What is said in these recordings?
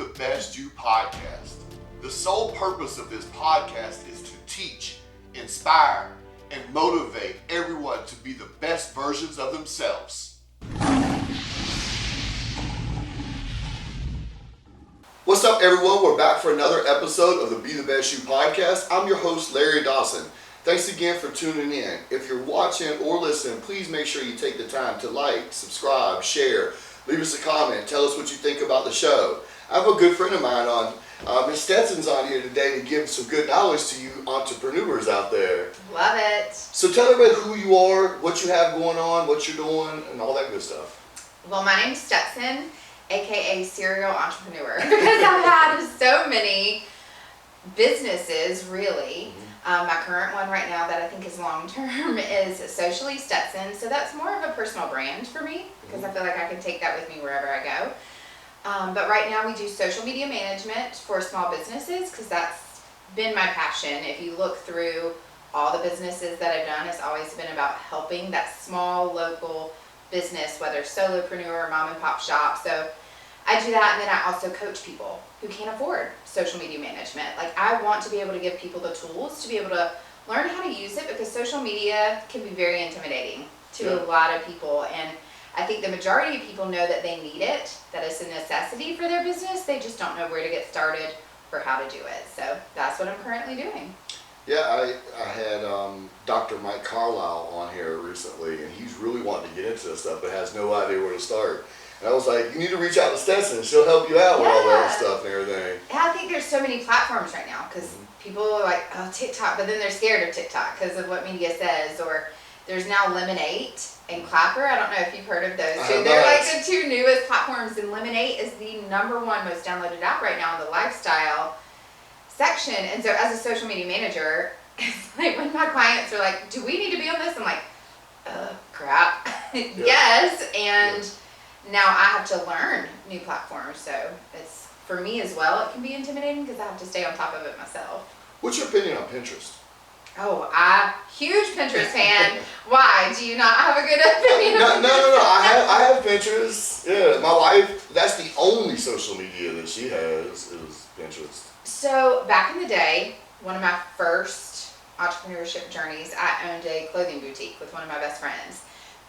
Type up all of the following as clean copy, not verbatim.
the Best You podcast. The sole purpose of this podcast is to teach, inspire, and motivate everyone to be the best versions of themselves. What's up, everyone? We're back for another episode of the Be the Best You podcast. I'm your host, Larry Dawson. Thanks again for tuning in. If you're watching or listening, please make sure you take the time to like, subscribe, share, leave us a comment, tell us what you think about the show. I have a good friend of mine on, Ms. Stetson's on here today to give some good knowledge to you entrepreneurs out there. Love it. So tell everybody who you are, what you have going on, what you're doing, and all that good stuff. Well, my name's Stetson, aka serial entrepreneur, because I've had so many businesses, really. My current one right now that I think is long-term is Socially Stetson. So that's more of a personal brand for me because I feel like I can take that with me wherever I go. But right now we do social media management for small businesses because that's been my passion. If you look through all the businesses that I've done, it's always been about helping that small local business, whether solopreneur or mom and pop shop. So I do that, and then I also coach people who can't afford social media management. Like, I want to be able to give people the tools to be able to learn how to use it because social media can be very intimidating to a lot of people. And I think the majority of people know that they need it, that it's a necessity for their business. They just don't know where to get started or how to do it. So that's what I'm currently doing. Yeah, I had Dr. Mike Carlisle on here recently, and he's really wanting to get into this stuff but has no idea where to start. And I was like, you need to reach out to Stetson. She'll help you out with all that stuff and everything. Yeah, I think there's so many platforms right now because people are like, oh, TikTok, but then they're scared of TikTok because of what media says. Or there's now Lemonade and Clapper. I don't know if you've heard of those two. They're like the two newest platforms, and Lemonade is the #1 most downloaded app right now in the lifestyle section. And so as a social media manager, it's like when my clients are like, do we need to be on this? I'm like, crap. Yes. And now I have to learn new platforms, so it's, for me as well, it can be intimidating because I have to stay on top of it myself. What's your opinion on Pinterest? Oh, I'm a huge Pinterest fan. Why? Do you not have a good opinion on No. I have Pinterest. Yeah, my wife, that's the only social media that she has is Pinterest. So back in the day, one of my first entrepreneurship journeys, I owned a clothing boutique with one of my best friends.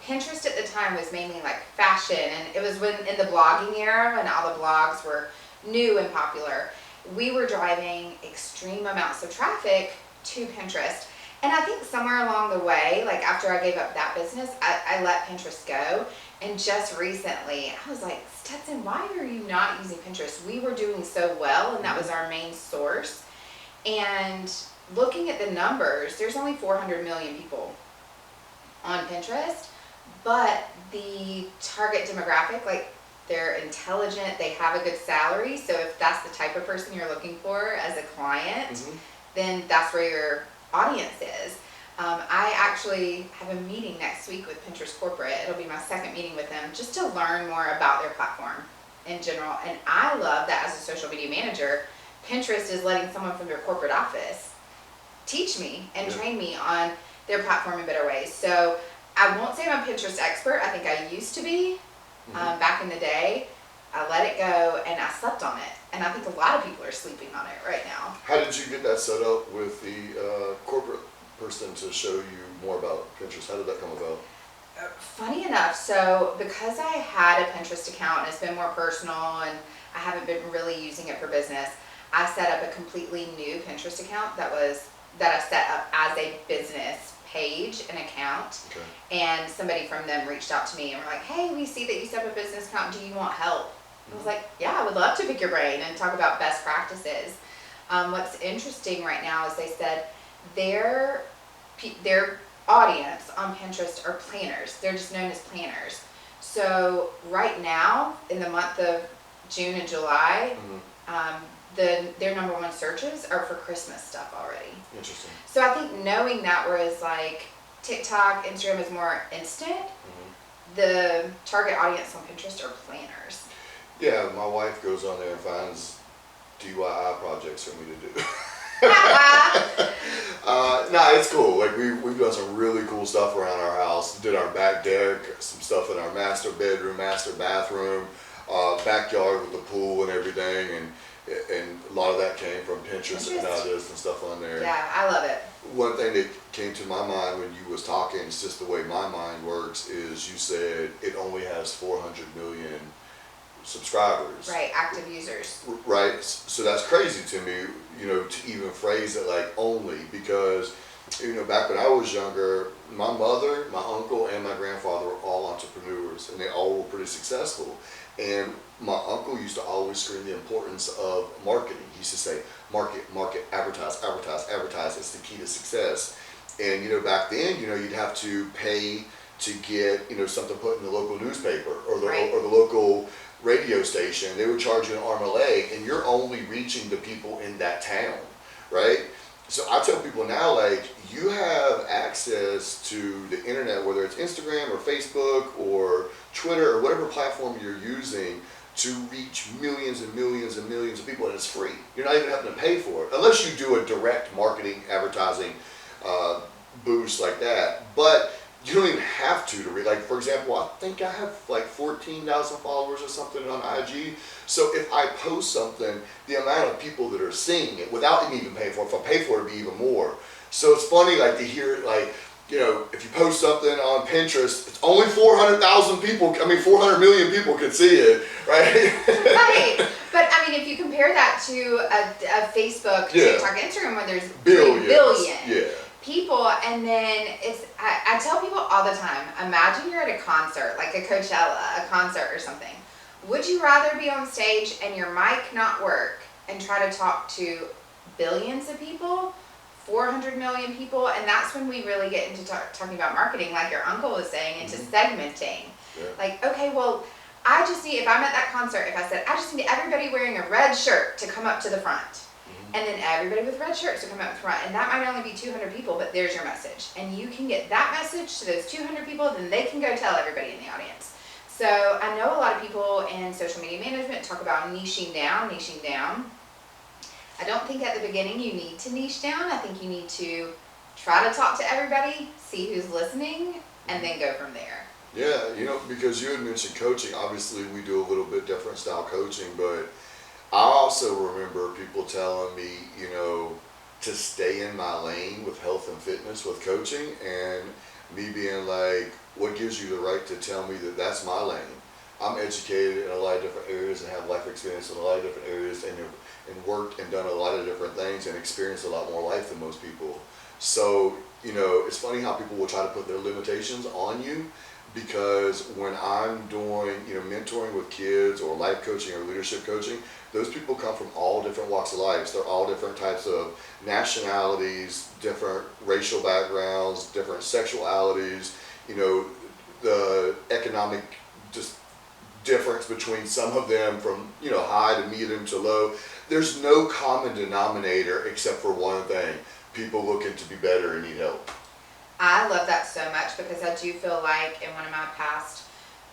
Pinterest at the time was mainly like fashion, and it was when in the blogging era when all the blogs were new and popular. We were driving extreme amounts of traffic to Pinterest, and I think somewhere along the way, like after I gave up that business, I let Pinterest go. And just recently I was like, Stetson, why are you not using Pinterest? We were doing so well, and that was our main source. And looking at the numbers, there's only 400 million people on Pinterest. But the target demographic, like, they're intelligent, they have a good salary. So if that's the type of person you're looking for as a client, then that's where your audience is. I actually have a meeting next week with Pinterest Corporate. It'll be my second meeting with them just to learn more about their platform in general. And I love that as a social media manager, Pinterest is letting someone from their corporate office teach me and train me on their platform in better ways. So I won't say I'm a Pinterest expert. I think I used to be back in the day. I let it go and I slept on it. And I think a lot of people are sleeping on it right now. How did you get that set up with the corporate person to show you more about Pinterest? How did that come about? Funny enough, so because I had a Pinterest account and it's been more personal and I haven't been really using it for business, I set up a completely new Pinterest account that I set up as a business page, an account, and somebody from them reached out to me and were like, hey, we see that you set up a business account, do you want help? I was like, yeah, I would love to pick your brain and talk about best practices. What's interesting right now is they said their audience on Pinterest are planners. They're just known as planners. So right now, in the month of June and July, their #1 searches are for Christmas stuff already. Interesting. So I think knowing that, whereas like TikTok, Instagram is more instant, the target audience on Pinterest are planners. Yeah, my wife goes on there and finds DIY projects for me to do. It's cool. Like we've done some really cool stuff around our house. Did our back deck, some stuff in our master bedroom, master bathroom. backyard with the pool and everything, and a lot of that came from Pinterest and ideas and stuff on there. Yeah, I love it. One thing that came to my mind when you was talking, it's just the way my mind works, is you said it only has 400 million subscribers. Right, active users. Right, so that's crazy to me, to even phrase it like only, because, back when I was younger, my mother, my uncle, and my grandfather were all entrepreneurs, and they all were pretty successful. And my uncle used to always scream the importance of marketing. He used to say, market, advertise, it's the key to success. And, back then, you'd have to pay to get, something put in the local newspaper or the local radio station. They would charge you an arm and a leg, and you're only reaching the people in that town, right? So I tell people now, like, you have access to the internet, whether it's Instagram or Facebook or Twitter or whatever platform you're using, to reach millions and millions and millions of people, and it's free. You're not even having to pay for it, unless you do a direct marketing advertising boost like that. But you don't even have to read. Like, for example, I think I have like 14,000 followers or something on IG. So if I post something, the amount of people that are seeing it without them even paying for it, if I pay for it, it'd be even more. So it's funny, like, to hear, like, if you post something on Pinterest, it's only 400 million people can see it, right? Right. But I mean, if you compare that to a Facebook, TikTok, Instagram, where there's billions. billion people, and then I tell people all the time, imagine you're at a concert, like a Coachella, a concert or something. Would you rather be on stage and your mic not work and try to talk to billions of people, 400 million people? And that's when we really get into talking about marketing, like your uncle was saying, into segmenting. Yeah. Like, okay, well, I just need, if I'm at that concert, if I said, I just need everybody wearing a red shirt to come up to the front. And then everybody with red shirts to come up front, and that might only be 200 people, but there's your message. And you can get that message to those 200 people, then they can go tell everybody in the audience. So I know a lot of people in social media management talk about niching down. I don't think at the beginning you need to niche down. I think you need to try to talk to everybody, see who's listening, and then go from there. Yeah, because you had mentioned coaching. Obviously, we do a little bit different style coaching, but I also remember people telling me, to stay in my lane with health and fitness with coaching, and me being like, what gives you the right to tell me that that's my lane? I'm educated in a lot of different areas and have life experience in a lot of different areas, and worked and done a lot of different things and experienced a lot more life than most people. So, it's funny how people will try to put their limitations on you, because when I'm doing, mentoring with kids or life coaching or leadership coaching, those people come from all different walks of life. They're all different types of nationalities, different racial backgrounds, different sexualities, the economic just difference between some of them from, high to medium to low. There's no common denominator except for one thing: people looking to be better and need help. I love that so much, because I do feel like in one of my past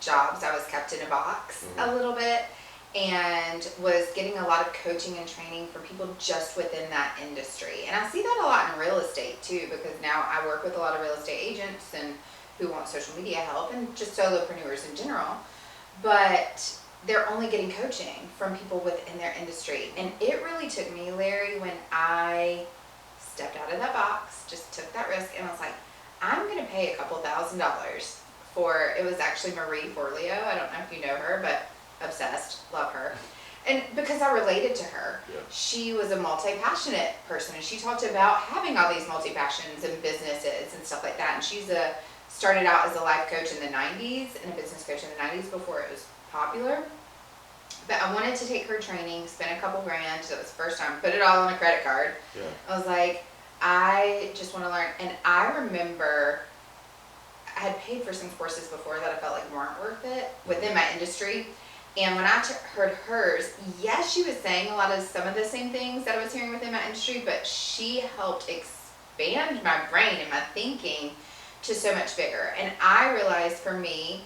jobs, I was kept in a box a little bit, and was getting a lot of coaching and training for people just within that industry. And I see that a lot in real estate too, because now I work with a lot of real estate agents and who want social media help, and just solopreneurs in general. But they're only getting coaching from people within their industry. And it really took me, Larry, when I stepped out of that box, just took that risk, and I was like, I'm going to pay a couple $1,000s for, it was actually Marie Forleo. I don't know if you know her, but obsessed, love her. And because I related to her, she was a multi-passionate person, and she talked about having all these multi-passions and businesses and stuff like that. And she's started out as a life coach in the 90s and a business coach in the 90s before it was popular. But I wanted to take her training, spend a couple grand, so it was the first time, put it all on a credit card. I was like, I just want to learn. And I remember I had paid for some courses before that I felt like weren't worth it within my industry. And when I heard hers, yes, she was saying some of the same things that I was hearing within my industry, but she helped expand my brain and my thinking to so much bigger. And I realized for me,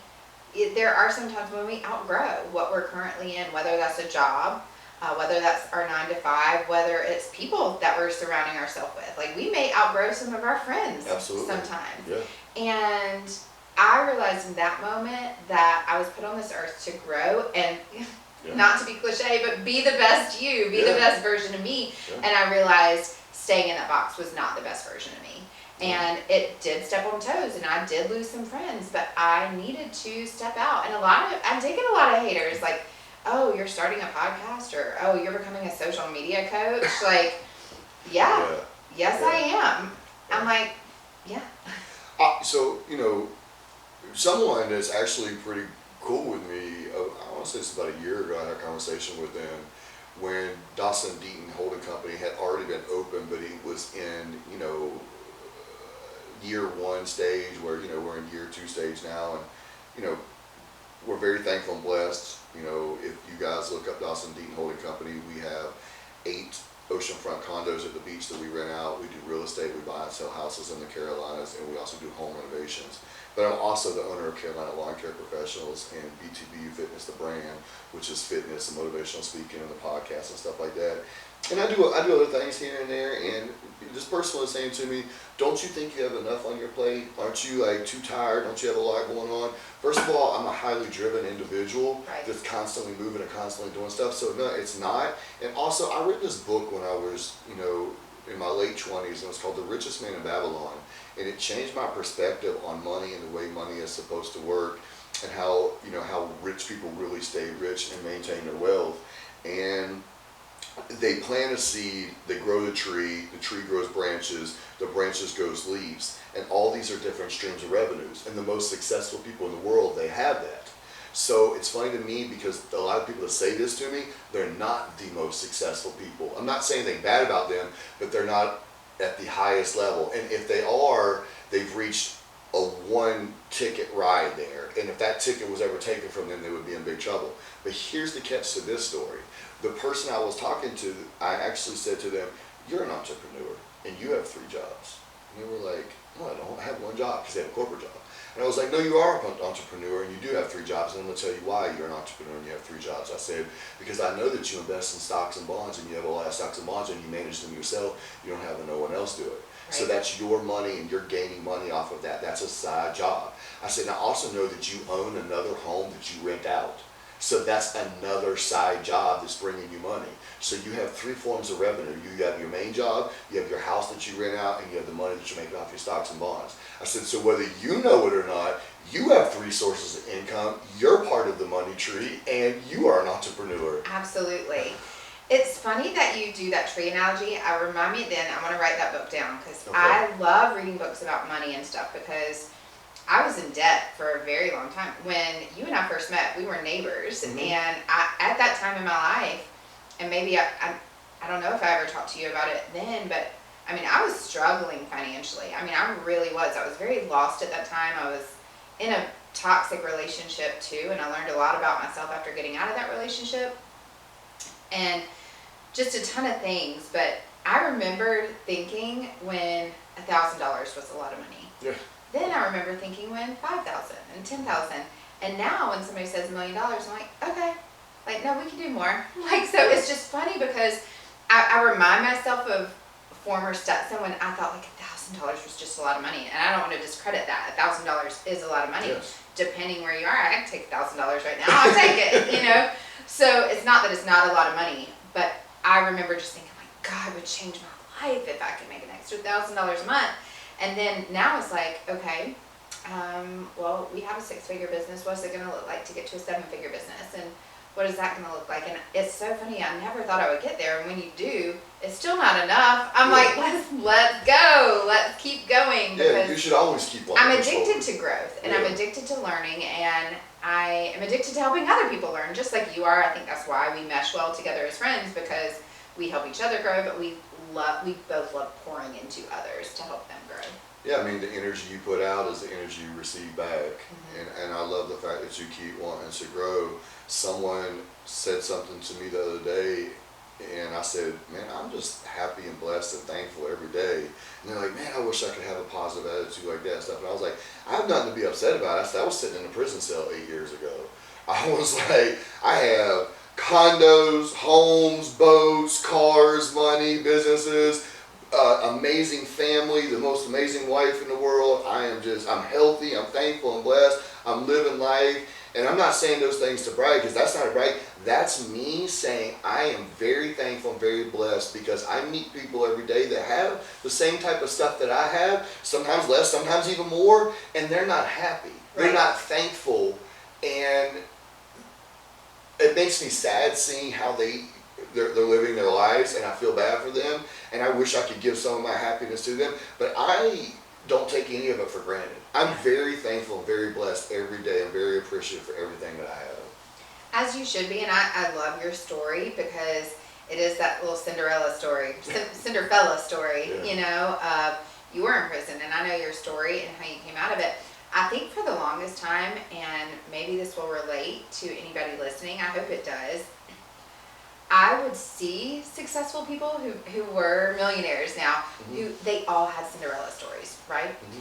there are some times when we outgrow what we're currently in, whether that's a job, whether that's our 9 to 5, whether it's people that we're surrounding ourselves with. Like, we may outgrow some of our friends sometimes. And I realized in that moment that I was put on this earth to grow and not to be cliche, but be the best you, be the best version of me. And I realized staying in that box was not the best version of me. And it did step on toes, and I did lose some friends, but I needed to step out. And I did get a lot of haters, like, oh, you're starting a podcast, or oh, you're becoming a social media coach. Like, yes, I am. I'm like, So, someone that's actually pretty cool with me, I want to say it's about a year ago, I had a conversation with them when Dawson Deaton Holding Company had already been open, but it was in, year one stage where, we're in year two stage now. And, we're very thankful and blessed. If you guys look up Dawson Deaton Holding Company, we have 8 oceanfront condos at the beach that we rent out. We do real estate. We buy and sell houses in the Carolinas, and we also do home renovations. But I'm also the owner of Carolina Lawn Care Professionals and BTBU Fitness, the brand, which is fitness and motivational speaking and the podcast and stuff like that. And I do other things here and there. And this person was saying to me, "Don't you think you have enough on your plate? Aren't you like too tired? Don't you have a lot going on?" First of all, I'm a highly driven individual that's constantly moving and constantly doing stuff. So no, it's not. And also, I read this book when I was, in my late 20s, and it was called The Richest Man in Babylon. And it changed my perspective on money and the way money is supposed to work, and how, how rich people really stay rich and maintain their wealth. And they plant a seed, they grow the tree grows branches, the branches grows leaves, and all these are different streams of revenues. And the most successful people in the world, they have that. So it's funny to me because a lot of people that say this to me, they're not the most successful people. I'm not saying anything bad about them, but they're not at the highest level. And if they are, they've reached a one-ticket ride there. And if that ticket was ever taken from them, they would be in big trouble. But here's the catch to this story. The person I was talking to, I actually said to them, "You're an entrepreneur and you have 3 jobs." And they were like, "No, I don't. I have 1 job," because they have a corporate job. And I was like, "No, you are an entrepreneur and you do have 3 jobs. And I'm going to tell you why you're an entrepreneur and you have 3 jobs." I said, "Because I know that you invest in stocks and bonds, and you have a lot of stocks and bonds, and you manage them yourself. You don't have no one else do it. So that's your money, and you're gaining money off of that. That's a side job." I said, "I also know that you own another home that you rent out. So that's another side job that's bringing you money. So you have 3 forms of revenue. You have your main job, you have your house that you rent out, and you have the money that you're making off your stocks and bonds." I said, "So whether you know it or not, you have 3 sources of income. You're part of the money tree, and you are an entrepreneur." Absolutely. It's funny that you do that tree analogy. I remind me then, I want to write that book down because I love reading books about money and stuff, because I was in debt for a very long time. When you and I first met, we were neighbors, and at that time in my life, and maybe I don't know if I ever talked to you about it then, but I mean, I was struggling financially. I mean, I really was. I was very lost at that time. I was in a toxic relationship too, and I learned a lot about myself after getting out of that relationship, and just a ton of things. But I remember thinking when $1,000 was a lot of money. Yeah. Then I remember thinking when 5,000 and 10,000, and now when somebody says $1 million, I'm like, okay, like, no, we can do more. Like, so it's just funny because I remind myself of former Stetson when I thought like $1,000 was just a lot of money, and I don't want to discredit that. $1,000 is a lot of money. Yes. Depending where you are, I can take $1,000 right now. I'll take it, So it's not that it's not a lot of money, but I remember just thinking, like, God, it would change my life if I could make an extra $1,000 a month. And then now it's like, okay, well, we have a 6-figure business. What's it going to look like to get to a 7-figure business? And what is that going to look like? And it's so funny. I never thought I would get there. And when you do, it's still not enough. I'm like, let's go. Let's keep going. Yeah, you should always keep on. I'm addicted to growth, and I'm addicted to learning, and I am addicted to helping other people learn, just like you are. I think that's why we mesh well together as friends, because we help each other grow, but we both love pouring into others to help them grow. Yeah, I mean, the energy you put out is the energy you receive back. And I love the fact that you keep wanting to grow. Someone said something to me the other day, and I said, "Man, I'm just happy and blessed and thankful every day." And they're like, "Man, I wish I could have a positive attitude like that," and stuff. And I was like, "I have nothing to be upset about." I said, "I was sitting in a prison cell 8 years ago. I was like, I have condos, homes, boats, cars, money, businesses, amazing family, the most amazing wife in the world. I'm healthy, I'm thankful and blessed, I'm living life. And I'm not saying those things to brag, because that's not a brag. That's me saying I am very thankful and very blessed, because I meet people every day that have the same type of stuff that I have, sometimes less, sometimes even more, and they're not happy. They're Right. not thankful. And it makes me sad seeing how they're living their lives, and I feel bad for them, and I wish I could give some of my happiness to them, but I don't take any of it for granted. I'm very thankful and very blessed every day. I'm very appreciative for everything that I have. As you should be, and I love your story, because it is that little Cinderella story, Cinderfella story, Yeah. you know, you were in prison, and I know your story and how you came out of it. I think for the longest time, and maybe this will relate to anybody listening, I hope it does, I would see successful people who were millionaires now, who they all had Cinderella stories, right? Mhm.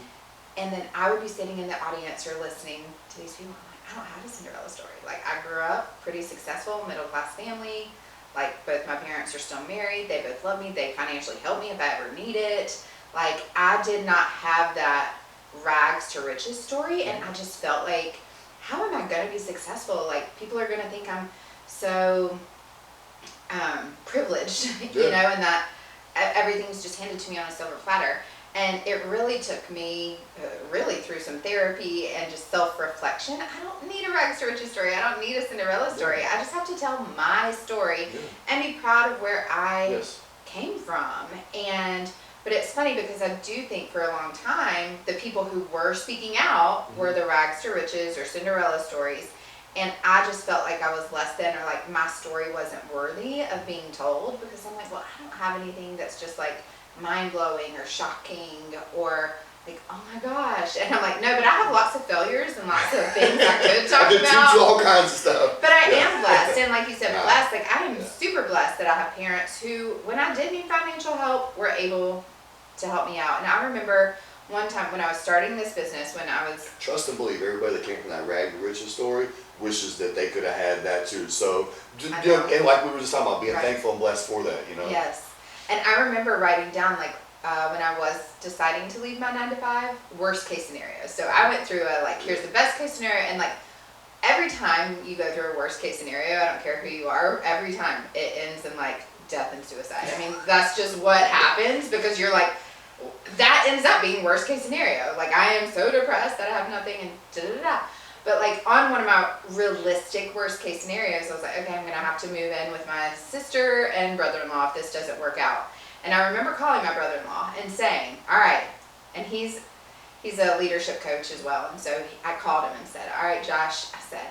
And then I would be sitting in the audience or listening to these people. I'm like, I don't have a Cinderella story. Like, I grew up pretty successful, middle class family. Like, both my parents are still married. They both love me. They financially help me if I ever need it. Like, I did not have that rags to riches story, and I just felt like, how am I going to be successful? Like, people are going to think I'm so privileged, you know, and that everything's just handed to me on a silver platter. And it really took me really through some therapy and just self-reflection. I don't need a rags to riches story. I don't need a Cinderella story. I just have to tell my story and be proud of where I came from. But it's funny, because I do think for a long time, the people who were speaking out were the rags to riches or Cinderella stories. And I just felt like I was less than, or like my story wasn't worthy of being told, because I'm like, well, I don't have anything that's just like mind-blowing or shocking or like, oh my gosh. And I'm like, no, but I have lots of failures and lots of things I could talk I could about. teach you all kinds of stuff. But I am blessed, and like you said, Yeah. blessed. Like, I am super blessed that I have parents who, when I did need financial help, were able to help me out. And I remember one time when I was starting this business, when I was... Trust and believe, everybody that came from that rag to riches story wishes that they could have had that too. So, I know. and like we were just talking about, being Right. thankful and blessed for that, you know? Yes. And I remember writing down, like, when I was deciding to leave my 9-to-5, worst case scenario. So I went through a, like, here's the best case scenario, and like, every time you go through a worst case scenario, I don't care who you are, every time it ends in like death and suicide. I mean, that's just what happens, because you're like, that ends up being worst case scenario. Like, I am so depressed that I have nothing, and da-da-da-da. But like, on one of my realistic worst case scenarios, I was like, okay, I'm gonna have to move in with my sister and brother-in-law if this doesn't work out. And I remember calling my brother-in-law and saying, all right, and he's a leadership coach as well, and so I called him and said, all right, Josh, I said,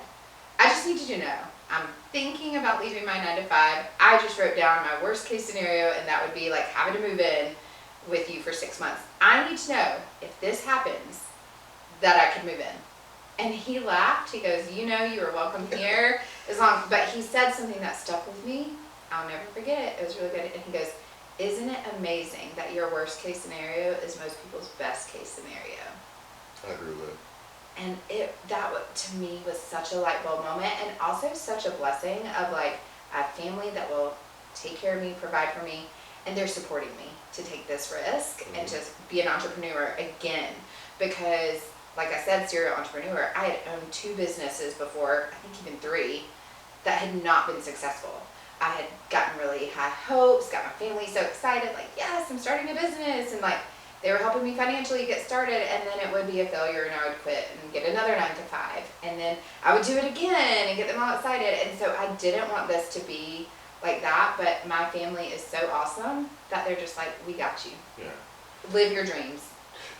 I just need you to know, I'm thinking about leaving my 9-to-5. I just wrote down my worst case scenario, and that would be like having to move in with you for 6 months. I need to know, if this happens, that I could move in. And he laughed. He goes, you know, you are welcome here, but he said something that stuck with me. I'll never forget it. It was really good. And he goes, isn't it amazing that your worst case scenario is most people's best case scenario? I agree with it. And to me was such a light bulb moment, and also such a blessing of like, I have family that will take care of me, provide for me, and they're supporting me to take this risk and to be an entrepreneur again. Because like I said, serial entrepreneur, I had owned 2 businesses before, I think even 3, that had not been successful. I had gotten really high hopes, got my family so excited, like, yes, I'm starting a business, and like, they were helping me financially get started, and then it would be a failure, and I would quit and get another 9-to-5, and then I would do it again and get them all excited. And so I didn't want this to be like that, but my family is so awesome that they're just like, we got you. Yeah. Live your dreams.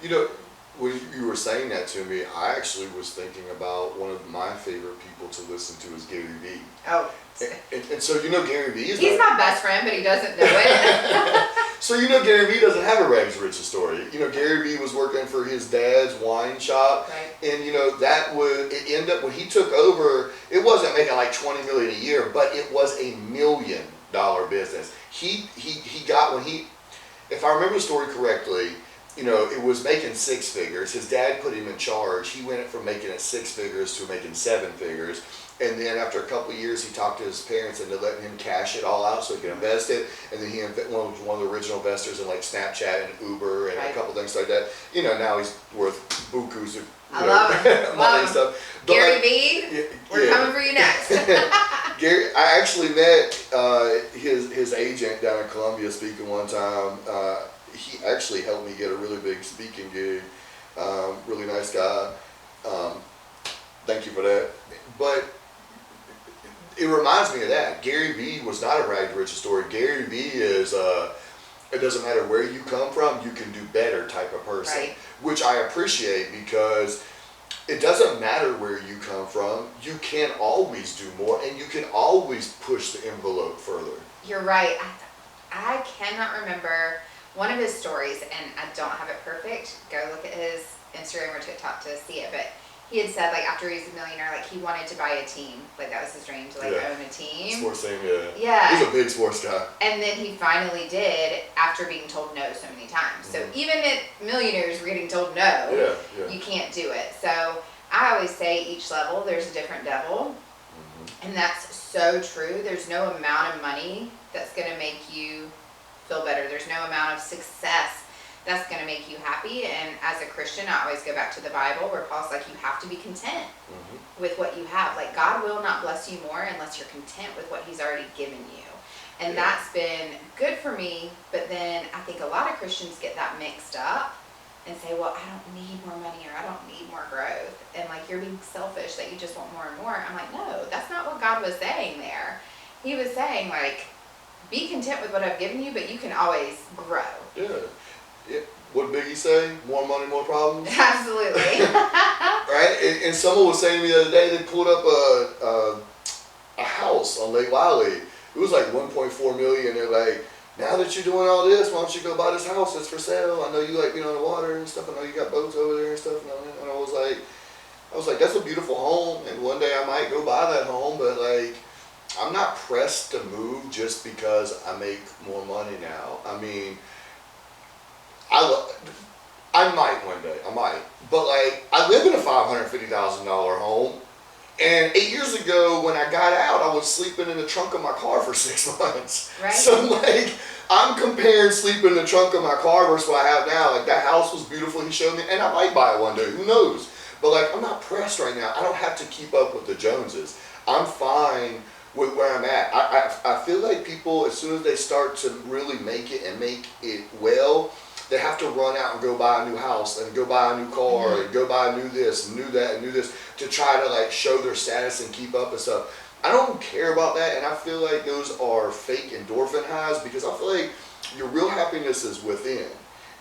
You know, when you were saying that to me, I actually was thinking about one of my favorite people to listen to is Gary Vee. Oh. And so, you know, Gary Vee is... He's my best friend, but he doesn't know it. So, you know, Gary Vee doesn't have a rags to riches story. You know, Gary Vee was working for his dad's wine shop. Right. And, you know, it ended up, when he took over, it wasn't making like $20 million a year, but it was $1 million business. He got, if I remember the story correctly, you know, it was making 6 figures. His dad put him in charge. He went from making it 6 figures to making 7 figures. And then after a couple of years, he talked to his parents into letting him cash it all out so he could invest it. And then he was one of the original investors in like Snapchat and Uber and a couple things like that. You know, now he's worth bukus of money and stuff. But Gary Vee, we're coming for you next. Gary, I actually met his agent down in Columbia speaking one time. He actually helped me get a really big speaking gig. Really nice guy. Thank you for that. But it reminds me of that. Gary Vee was not a rag to riches story. Gary Vee is it doesn't matter where you come from, you can do better type of person, which I appreciate because it doesn't matter where you come from. You can always do more, and you can always push the envelope further. You're right. I cannot remember one of his stories, and I don't have it perfect. Go look at his Instagram or TikTok to see it, but he had said, like, after he was a millionaire, like, he wanted to buy a team. Like, that was his dream, to, like, own a team. Sports team, Yeah. He's a big sports guy. And then he finally did after being told no so many times. So even if millionaires were getting told no, you can't do it. So I always say each level, there's a different devil. And that's so true. There's no amount of money that's going to make you feel better. There's no amount of success that's going to make you happy. And as a Christian, I always go back to the Bible where Paul's like, you have to be content with what you have. Like, God will not bless you more unless you're content with what he's already given you. And that's been good for me. But then I think a lot of Christians get that mixed up and say, well, I don't need more money or I don't need more growth. And like, you're being selfish that you just want more and more. I'm like, no, that's not what God was saying there. He was saying, like, be content with what I've given you, but you can always grow. What did Biggie say? More money, more problems? Absolutely. Right? And someone was saying to me the other day, they pulled up a house on Lake Wiley. It was like $1.4 million. They're like, now that you're doing all this, why don't you go buy this house? It's for sale. I know you like being on the water and stuff. I know you got boats over there and stuff. And I was like, that's a beautiful home. And one day I might go buy that home, but like, I'm not pressed to move just because I make more money now. I mean, I might one day, but like, I live in a $550,000 home, and 8 years ago when I got out, I was sleeping in the trunk of my car for 6 months. Right. So like, I'm comparing sleeping in the trunk of my car versus what I have now. Like, that house was beautiful, he showed me, and I might buy it one day, who knows? But like, I'm not pressed right now. I don't have to keep up with the Joneses. I'm fine with where I'm at. I feel like people, as soon as they start to really make it and make it well, they have to run out and go buy a new house and go buy a new car and go buy a new this and new that and new this to try to like show their status and keep up and stuff. I don't care about that, and I feel like those are fake endorphin highs because I feel like your real happiness is within.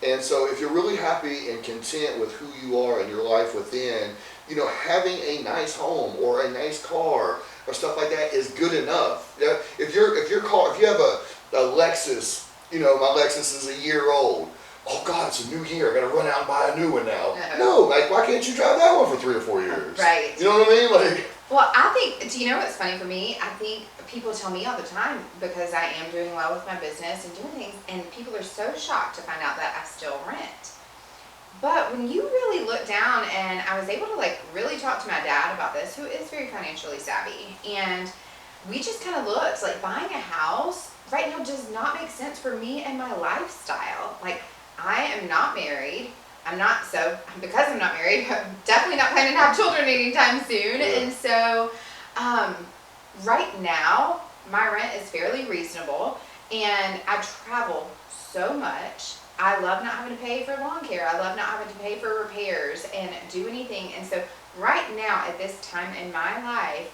And so if you're really happy and content with who you are and your life within, you know, having a nice home or a nice car or stuff like that is good enough. If you have a Lexus, you know, my Lexus is a year old. Oh God, it's a new year. I gotta run out and buy a new one now. No, like, why can't you drive that one for 3 or 4 years? Right. You know what I mean? Like. Well, I think, do you know what's funny for me? I think people tell me all the time because I am doing well with my business and doing things, and people are so shocked to find out that I still rent. But when you really look down, and I was able to like really talk to my dad about this, who is very financially savvy, and we just kind of looked, like, buying a house right now does not make sense for me and my lifestyle. Like, I am not married. Because I'm not married, I'm definitely not planning to have children anytime soon. And so, right now, my rent is fairly reasonable, and I travel so much. I love not having to pay for lawn care. I love not having to pay for repairs and do anything. And so, right now, at this time in my life,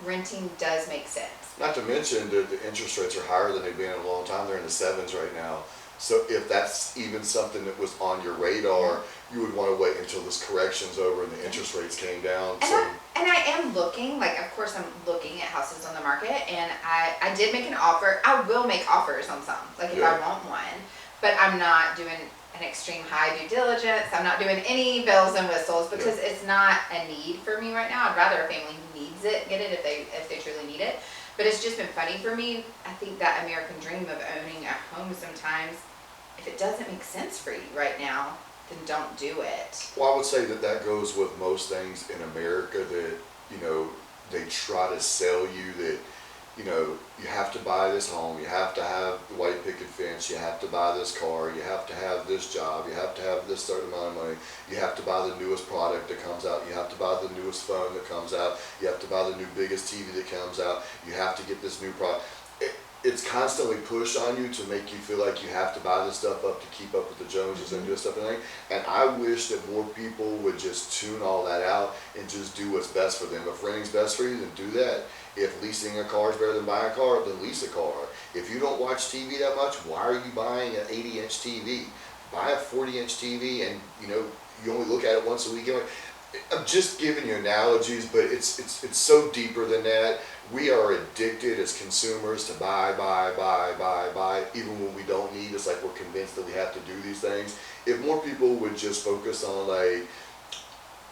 renting does make sense. Not to mention that the interest rates are higher than they've been in a long time. They're in the 7s right now. So if that's even something that was on your radar, you would want to wait until this correction's over and the interest rates came down. And I am looking, like, of course I'm looking at houses on the market, and I did make an offer. I will make offers on some, like if I want one, but I'm not doing an extreme high due diligence. I'm not doing any bells and whistles because it's not a need for me right now. I'd rather a family who needs it get it if they truly need it. But it's just been funny for me. I think that American dream of owning a home sometimes, if it doesn't make sense for you right now, then don't do it. Well, I would say that goes with most things in America that, you know, they try to sell you that, you know, you have to buy this home, you have to have the white picket fence, you have to buy this car, you have to have this job, you have to have this certain amount of money, you have to buy the newest product that comes out, you have to buy the newest phone that comes out, you have to buy the new biggest TV that comes out, you have to get this new product. It's constantly pushed on you to make you feel like you have to buy this stuff up to keep up with the Joneses and do stuff and everything. And I wish that more people would just tune all that out and just do what's best for them. If renting's best for you, then do that. If leasing a car is better than buying a car, then lease a car. If you don't watch TV that much, why are you buying an 80-inch TV? Buy a 40-inch TV, and you know you only look at it once a week. I'm just giving you analogies, but it's so deeper than that. We are addicted as consumers to buy, even when we don't need. It's like we're convinced that we have to do these things. If more people would just focus on like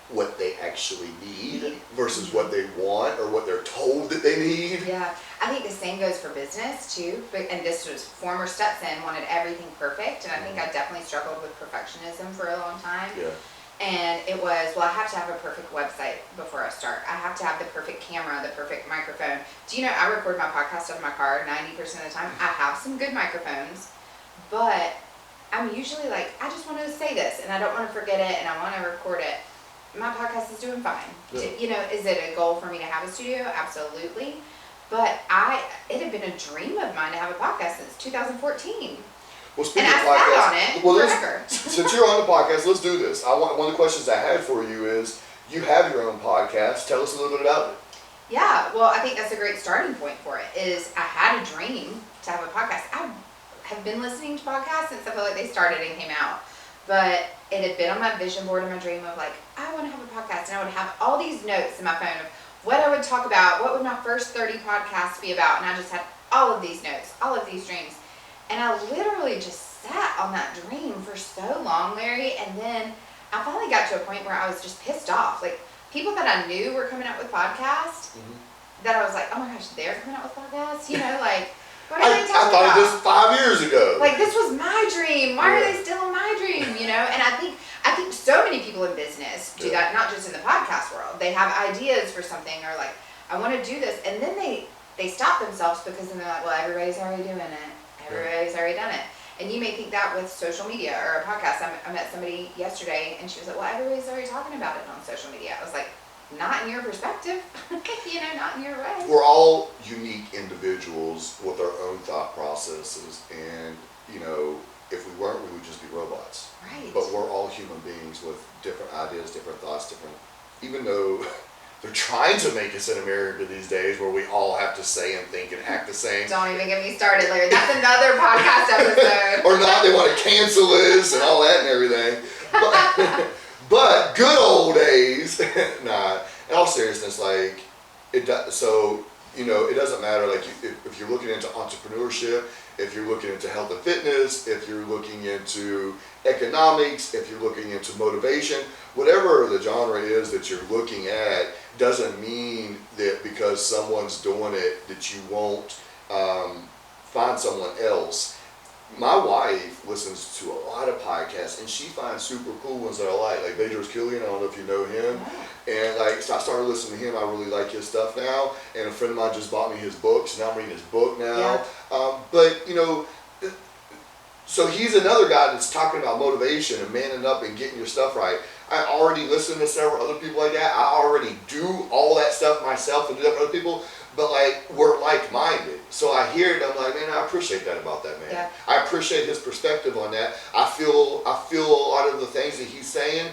what they actually need versus what they want or what they're told that they need. Yeah, I think the same goes for business too. And this was former Stetson, wanted everything perfect, and I think I definitely struggled with perfectionism for a long time. Yeah. And it was, well, I have to have a perfect website before I start. I have to have the perfect camera, the perfect microphone. Do you know, I record my podcast out of my car 90% of the time. I have some good microphones, but I'm usually like, I just want to say this, and I don't want to forget it, and I want to record it. My podcast is doing fine. Yeah. You know, is it a goal for me to have a studio? Absolutely. But it had been a dream of mine to have a podcast since 2014. Well, speaking And of I sat podcasts, on it well, forever. Since you're on the podcast, let's do this. One of the questions I had for you is, you have your own podcast. Tell us a little bit about it. Yeah, well, I think that's a great starting point for it, is I had a dream to have a podcast. I have been listening to podcasts since I feel like they started and came out. But it had been on my vision board and my dream of like, I want to have a podcast. And I would have all these notes in my phone of what I would talk about, what would my first 30 podcasts be about. And I just had all of these notes, all of these dreams. And I literally just sat on that dream for so long, Larry. And then I finally got to a point where I was just pissed off. Like, people that I knew were coming out with podcasts, that I was like, oh my gosh, they're coming out with podcasts? You know, like, what are they talking I thought about? of this 5 years ago. Like, this was my dream. Why are Yeah. they still in my dream? You know? And I think so many people in business do that, not just in the podcast world. They have ideas for something, or like, I want to do this. And then they stop themselves because then they're like, well, everybody's already doing it. Everybody's already done it. And you may think that with social media or a podcast. I met somebody yesterday and she was like, well, everybody's already talking about it on social media. I was like, not in your perspective, you know, not in your way. We're all unique individuals with our own thought processes, and you know, if we weren't, we would just be robots. Right. But we're all human beings with different ideas, different thoughts, even though they're trying to make us in America these days where we all have to say and think and act the same. Don't even get me started, Larry. That's another podcast episode. Or not, they want to cancel us and all that and everything. But good old days, nah, in all seriousness, like, it does, so, you know, it doesn't matter, like, if you're looking into entrepreneurship, if you're looking into health and fitness, if you're looking into economics, if you're looking into motivation, whatever the genre is that you're looking at, doesn't mean that because someone's doing it that you won't find someone else. My wife listens to a lot of podcasts, and she finds super cool ones that I like Bedros Killian. I don't know if you know him. And like, so I started listening to him. I really like his stuff now. And a friend of mine just bought me his books. Now I'm reading his book now. Yeah. But you know, so he's another guy that's talking about motivation and manning up and getting your stuff right. I already listen to several other people like that. I already do all that stuff myself and do that for other people. But like, we're like-minded. So I hear it, I'm like, man, I appreciate that about that man. Yeah. I appreciate his perspective on that. I feel a lot of the things that he's saying,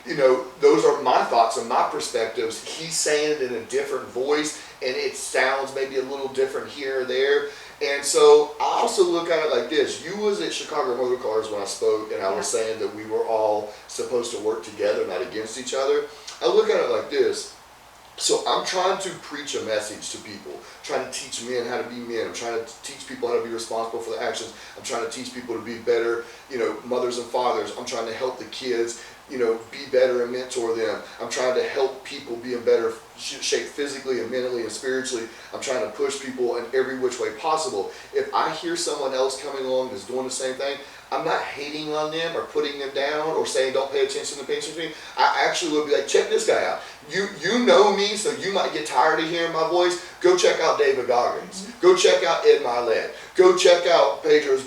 you know, those are my thoughts and my perspectives. He's saying it in a different voice, and it sounds maybe a little different here or there. And so I also look at it like this. You was at Chicago Motor Cars when I spoke, and I was saying that we were all supposed to work together, not against each other. I look at it like this. So I'm trying to preach a message to people, trying to teach men how to be men. I'm trying to teach people how to be responsible for their actions. I'm trying to teach people to be better, you know, mothers and fathers. I'm trying to help the kids, you know, be better and mentor them. I'm trying to help people be in better shape physically and mentally and spiritually. I'm trying to push people in every which way possible. If I hear someone else coming along that's doing the same thing, I'm not hating on them or putting them down or saying don't pay attention to pension fee. I actually would be like, check this guy out. You know me, so you might get tired of hearing my voice. Go check out David Goggins. Go check out Ed Milet. Go check out Pedro's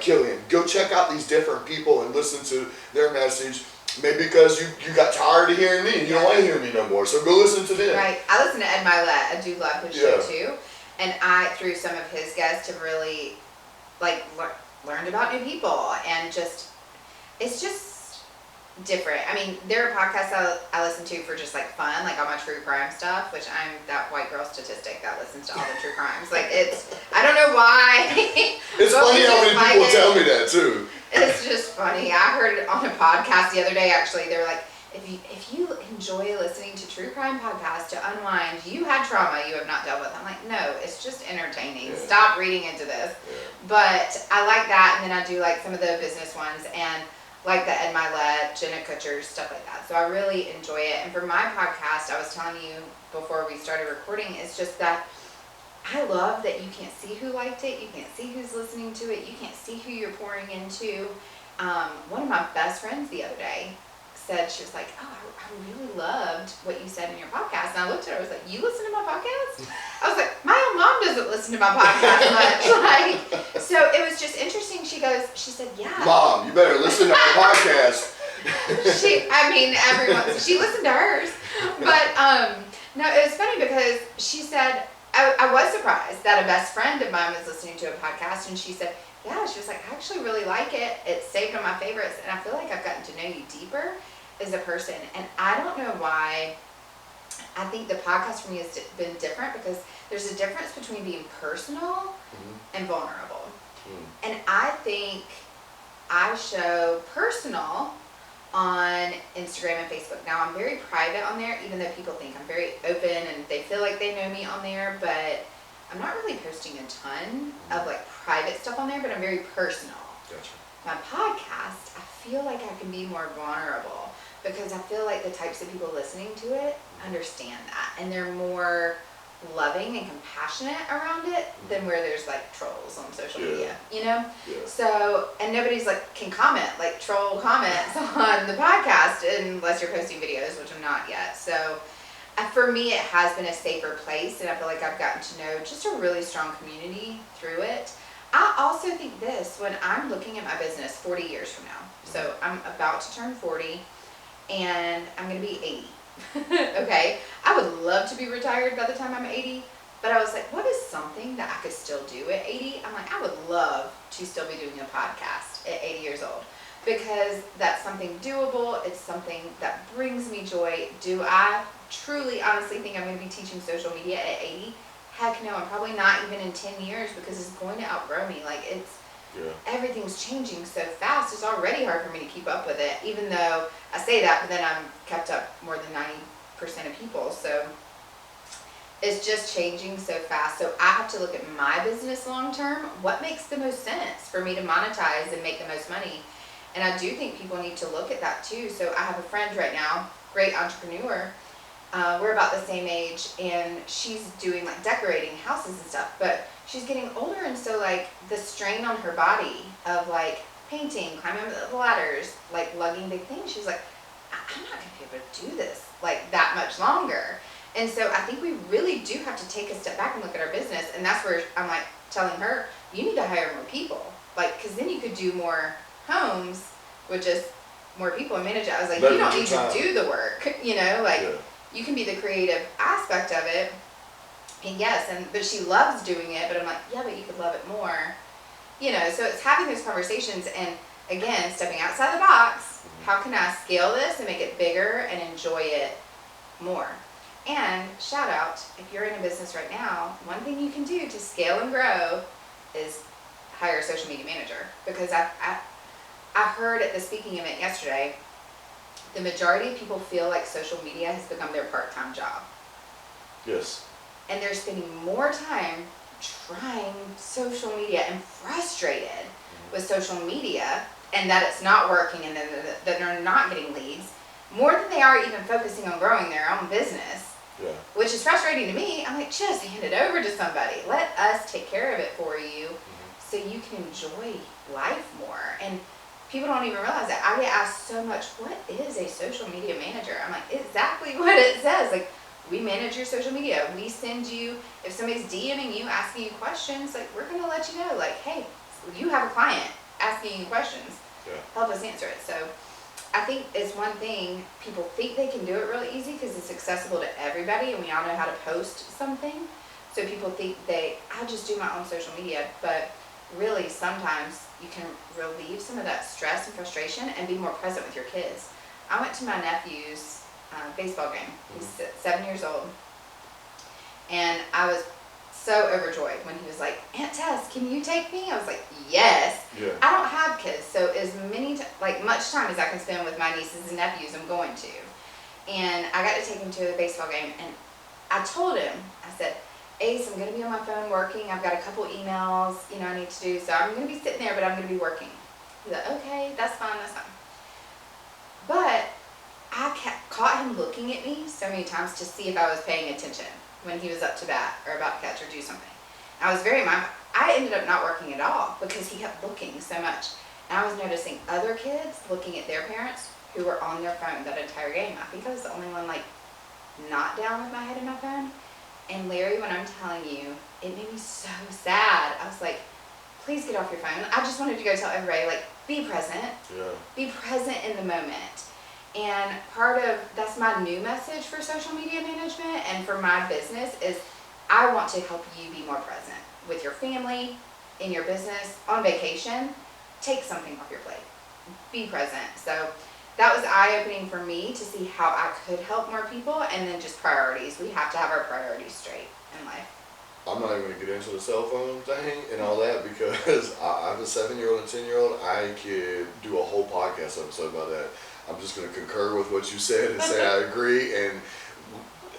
Killian. Go check out these different people and listen to their message. Maybe because you got tired of hearing me and you don't want to hear me no more. So go listen to them. Right. I listen to Ed Milet. I do love his show too. And through some of his guests, have really learned about new people, and it's just different. I mean, there are podcasts I listen to for just like fun, like all my true crime stuff, which I'm that white girl statistic that listens to all the true crimes. Like I don't know why. It's funny how many people tell me that too. It's just funny. I heard it on a podcast the other day, actually. They were like, if you enjoy listening to true crime podcasts to unwind, you had trauma you have not dealt with. I'm like, no, it's just entertaining. Yeah. Stop reading into this. Yeah. But I like that, and then I do like some of the business ones, and like the Ed Milet, Jenna Kutcher, stuff like that. So I really enjoy it. And for my podcast, I was telling you before we started recording, it's just that I love that you can't see who liked it, you can't see who's listening to it, you can't see who you're pouring into. One of my best friends the other day said, she was like, oh, I really loved what you said in your podcast. And I looked at her, I was like, you listen to my podcast? I was like, my own mom doesn't listen to my podcast much. So it was just interesting. She said, yeah. Mom, you better listen to my podcast. She listened to hers. But no, it was funny because she said, I was surprised that a best friend of mine was listening to a podcast, and she said, yeah, she was like, I actually really like it. It's saved on my favorites, and I feel like I've gotten to know you deeper as a person. And I don't know why. I think the podcast for me has been different because there's a difference between being personal and vulnerable. And I think I show personal on Instagram and Facebook. Now, I'm very private on there, even though people think I'm very open and they feel like they know me on there, but I'm not really posting a ton of like private stuff on there, but I'm very personal. Gotcha. My podcast, I feel like I can be more vulnerable because I feel like the types of people listening to it understand that, and they're more loving and compassionate around it than where there's like trolls on social media, you know? Yeah. So, and nobody's like can comment, like troll comments on the podcast unless you're posting videos, which I'm not yet. So for me, it has been a safer place, and I feel like I've gotten to know just a really strong community through it. I also think this, when I'm looking at my business 40 years from now, so I'm about to turn 40 and I'm going to be 80. Okay, I would love to be retired by the time I'm 80, but I was like, what is something that I could still do at 80? I'm like, I would love to still be doing a podcast at 80 years old because that's something doable. It's something that brings me joy. Do I truly, honestly think I'm going to be teaching social media at 80? Heck no, I'm probably not even in 10 years because it's going to outgrow me. Like everything's changing so fast. It's already hard for me to keep up with it, even though I say that, but then I'm kept up more than 90% of people. So it's just changing so fast. So I have to look at my business long term. What makes the most sense for me to monetize and make the most money? And I do think people need to look at that too. So I have a friend right now, great entrepreneur. We're about the same age, and she's doing like decorating houses and stuff, but she's getting older, and so like the strain on her body of like painting, climbing up the ladders, like lugging big things, she's like, I'm not gonna be able to do this like that much longer. And so I think we really do have to take a step back and look at our business, and that's where I'm like telling her, you need to hire more people, like, because then you could do more homes with just more people and manage it. I was like, you don't need to do the work, you know, like you can be the creative aspect of it. And yes, but she loves doing it, but I'm like, yeah, but you could love it more. You know, so it's having those conversations and again, stepping outside the box. How can I scale this and make it bigger and enjoy it more? And shout out, if you're in a business right now, one thing you can do to scale and grow is hire a social media manager. Because I heard at the speaking event yesterday, the majority of people feel like social media has become their part-time job. Yes. And they're spending more time trying social media and frustrated with social media and that it's not working and that they're not getting leads more than they are even focusing on growing their own business, which is frustrating to me. I'm like, just hand it over to somebody. Let us take care of it for you so you can enjoy life more. And people don't even realize that. I get asked so much, what is a social media manager? I'm like, exactly what it says. Like, we manage your social media. We send you, if somebody's DMing you, asking you questions, like, we're going to let you know, like, hey, you have a client asking you questions. Yeah. Help us answer it. So I think it's one thing, people think they can do it really easy because it's accessible to everybody and we all know how to post something. So people think I'll just do my own social media, but really sometimes you can relieve some of that stress and frustration and be more present with your kids. I went to my nephew's baseball game. He's 7 years old. And I was so overjoyed when he was like, Aunt Tess, can you take me? I was like, yes. Yeah. I don't have kids, so as much time as I can spend with my nieces and nephews, I'm going to. And I got to take him to a baseball game, and I told him, I said, Ace, I'm going to be on my phone working. I've got a couple emails, I need to do, so I'm going to be sitting there, but I'm going to be working. He's like, okay, that's fine. But I caught him looking at me so many times to see if I was paying attention when he was up to bat or about to catch or do something. I was very mindful. I ended up not working at all because he kept looking so much. And I was noticing other kids looking at their parents who were on their phone that entire game. I think I was the only one not down with my head in my phone. And Larry, when I'm telling you, it made me so sad. I was like, please get off your phone. I just wanted to go tell everybody, be present. Yeah. Be present in the moment. And that's my new message for social media management and for my business is I want to help you be more present with your family, in your business, on vacation. Take something off your plate. Be present. So that was eye-opening for me to see how I could help more people, and then just priorities. We have to have our priorities straight in life. I'm not even going to get into the cell phone thing and all that because I have a 7-year-old and 10-year-old. I could do a whole podcast episode about that. I'm just going to concur with what you said and say I agree. And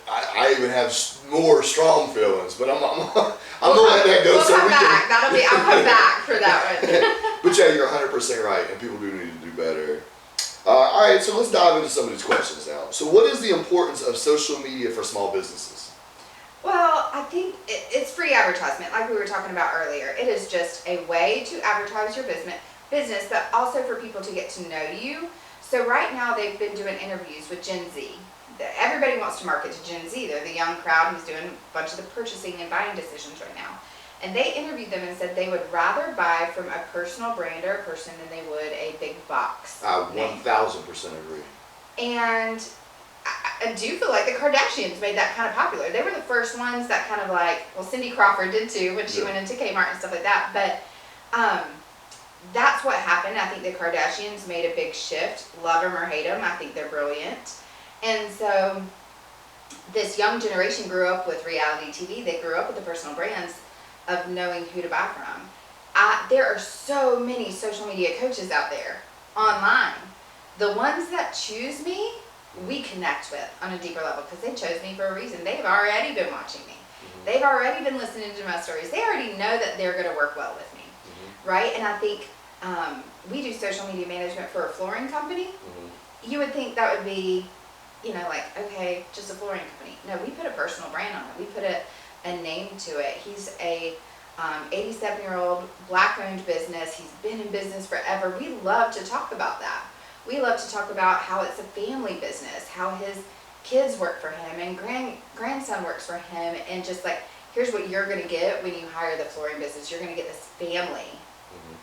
I even have more strong feelings, but I'm going to let that go. We'll come back. I'll come back for that one. But yeah, you're 100% right, and people do need to do better. All right, so let's dive into some of these questions now. So what is the importance of social media for small businesses? Well, I think it's free advertisement, like we were talking about earlier. It is just a way to advertise your business, but also for people to get to know you. So right now they've been doing interviews with Gen Z. Everybody wants to market to Gen Z. They're the young crowd who's doing a bunch of the purchasing and buying decisions right now. And they interviewed them and said they would rather buy from a personal brand or a person than they would a big box. I 1000% agree. And I do feel like the Kardashians made that kind of popular. They were the first ones that kind of Cindy Crawford did too when she went into Kmart and stuff like that. But that's what happened. I think the Kardashians made a big shift. Love them or hate them, I think they're brilliant. And so this young generation grew up with reality TV. They grew up with the personal brands of knowing who to buy from. There are so many social media coaches out there online. The ones that choose me, we connect with on a deeper level because they chose me for a reason. They've already been watching me. They've already been listening to my stories. They already know that they're going to work well with me, right? And I think we do social media management for a flooring company. You would think that would be, okay, just a flooring company. No, we put a personal brand on it. We put a name to it. He's a 87-year-old black-owned business. He's been in business forever. We love to talk about that. We love to talk about how it's a family business, how his kids work for him and grandson works for him, and just here's what you're going to get when you hire the flooring business. You're going to get this family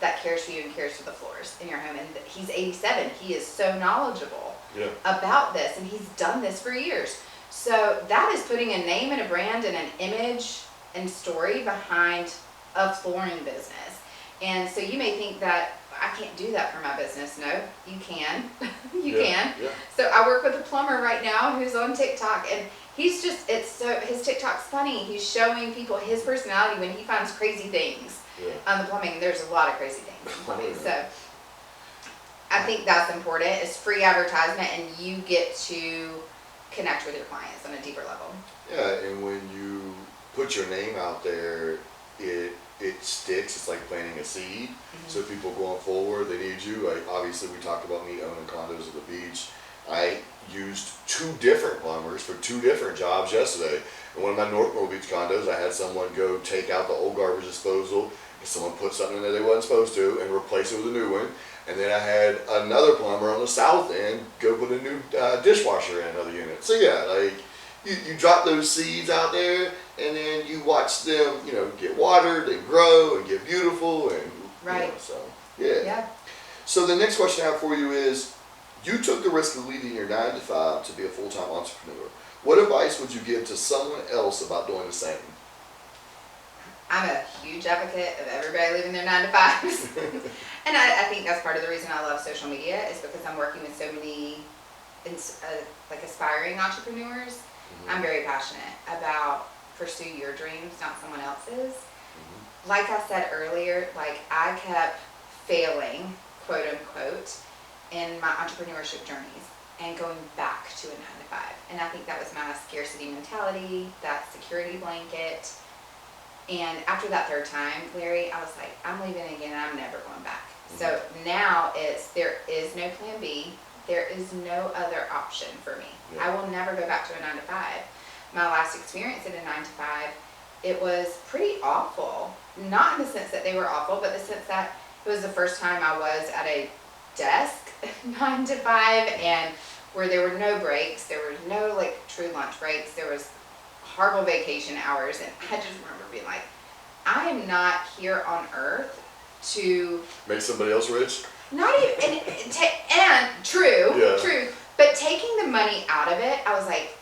that cares for you and cares for the floors in your home. And he's 87. He is so knowledgeable about this, and he's done this for years. So that is putting a name and a brand and an image and story behind a flooring business. And so you may think that I can't do that for my business. No, you can. You can. Yeah. So I work with a plumber right now who's on TikTok, and his TikTok's funny. He's showing people his personality when he finds crazy things on the plumbing. There's a lot of crazy things in plumbing. So I think that's important. It's free advertisement, and you get to connect with your clients on a deeper level. Yeah, and when you put your name out there, it sticks. It's like planting a seed. So people going forward, they need you. Obviously, we talked about me owning condos at the beach. I used 2 different plumbers for 2 different jobs yesterday. In one of my North Myrtle Beach condos, I had someone go take out the old garbage disposal, someone put something in there they wasn't supposed to and replace it with a new one. And then I had another plumber on the south end go put a new dishwasher in another unit. So yeah, like you drop those seeds out there, and then you watch them, get watered and grow and get beautiful, and Right. so yeah. Yeah. So the next question I have for you is, you took the risk of leaving your 9 to 5 to be a full-time entrepreneur. What advice would you give to someone else about doing the same? I'm a huge advocate of everybody leaving their 9 to 5s. And I think that's part of the reason I love social media, is because I'm working with so many like aspiring entrepreneurs. Mm-hmm. I'm very passionate about pursue your dreams, not someone else's. Mm-hmm. Like I said earlier, like I kept failing, quote unquote, in my entrepreneurship journeys and going back to a 9 to 5. And I think that was my scarcity mentality, that security blanket. And after that third time, Larry, I was like, I'm leaving again and I'm never going back. Mm-hmm. So now there is no plan B. There is no other option for me. Yeah. I will never go back to a 9 to 5. My last experience at a 9 to 5, it was pretty awful. Not in the sense that they were awful, but the sense that it was the first time I was at a desk 9 to 5, and where there were no breaks, there was no like true lunch breaks, there was horrible vacation hours, and I just remember being like, I am not here on earth to Make somebody else rich? not even and true, Yeah. true, but taking the money out of it, I was like,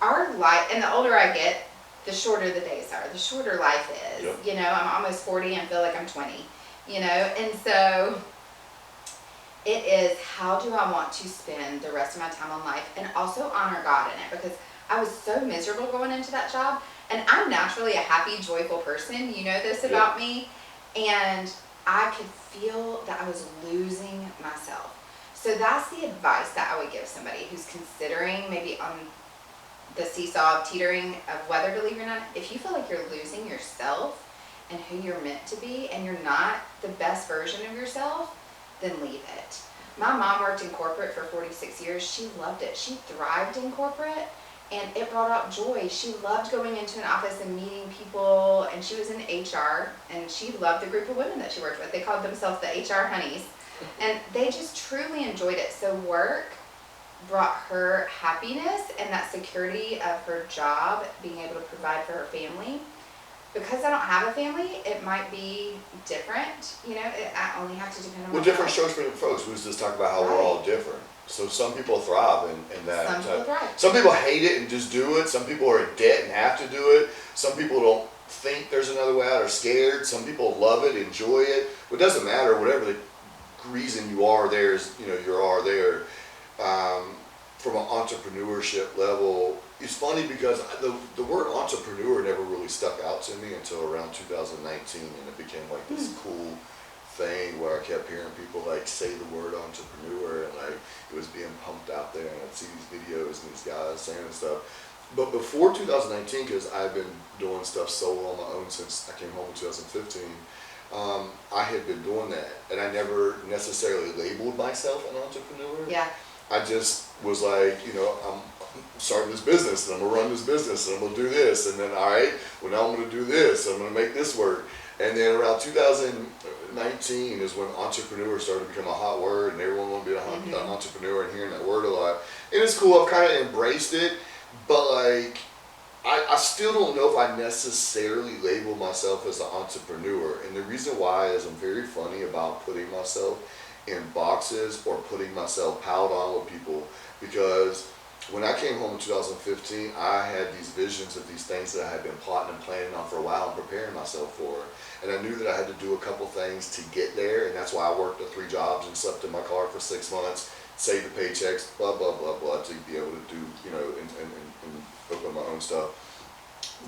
our life, and the older I get, the shorter the days are, the shorter life is. Yep. I'm almost 40 and feel like I'm 20, and so it is, how do I want to spend the rest of my time on life and also honor God in it? Because I was so miserable going into that job, and I'm naturally a happy, joyful person. You know this about me, and I could feel that I was losing myself. So that's the advice that I would give somebody who's considering maybe on the seesaw of teetering of whether to leave or not. If you feel like you're losing yourself and who you're meant to be, and you're not the best version of yourself, then leave it. My mom worked in corporate for 46 years. She loved it. She thrived in corporate, and it brought out joy. She loved going into an office and meeting people, and she was in HR, and she loved the group of women that she worked with. They called themselves the HR honeys, and they just truly enjoyed it. So work brought her happiness and that security of her job, being able to provide for her family. Because I don't have a family, it might be different. I only have to depend on Well, myself. different strokes for different folks. We was just talking about how we're all different. So some people thrive in that. Some people thrive. Some people hate it and just do it. Some people are in debt and have to do it. Some people don't think there's another way out or scared. Some people love it, enjoy it. But it doesn't matter. Whatever the reason you are there is, you are there. From an entrepreneurship level, it's funny because the word entrepreneur never really stuck out to me until around 2019, and it became like this cool thing where I kept hearing people like say the word entrepreneur, and like it was being pumped out there, and I'd see these videos and these guys saying and stuff. But before 2019, because I've been doing stuff solo on my own since I came home in 2015, I had been doing that, and I never necessarily labeled myself an entrepreneur. Yeah. I just was like, I'm starting this business, and I'm gonna run this business, and I'm gonna do this, and then all right, well now I'm gonna do this, I'm gonna make this work. And then around 2019 is when entrepreneur started to become a hot word, and everyone wanted to be an entrepreneur, and hearing that word a lot. And it's cool, I've kind of embraced it, but like, I still don't know if I necessarily label myself as an entrepreneur. And the reason why is I'm very funny about putting myself in boxes or putting myself piled on with people, because when I came home in 2015, I had these visions of these things that I had been plotting and planning on for a while and preparing myself for. And I knew that I had to do a couple things to get there, and that's why I worked at 3 jobs and slept in my car for 6 months, saved the paychecks, blah, blah, blah, blah, to be able to do, and open my own stuff.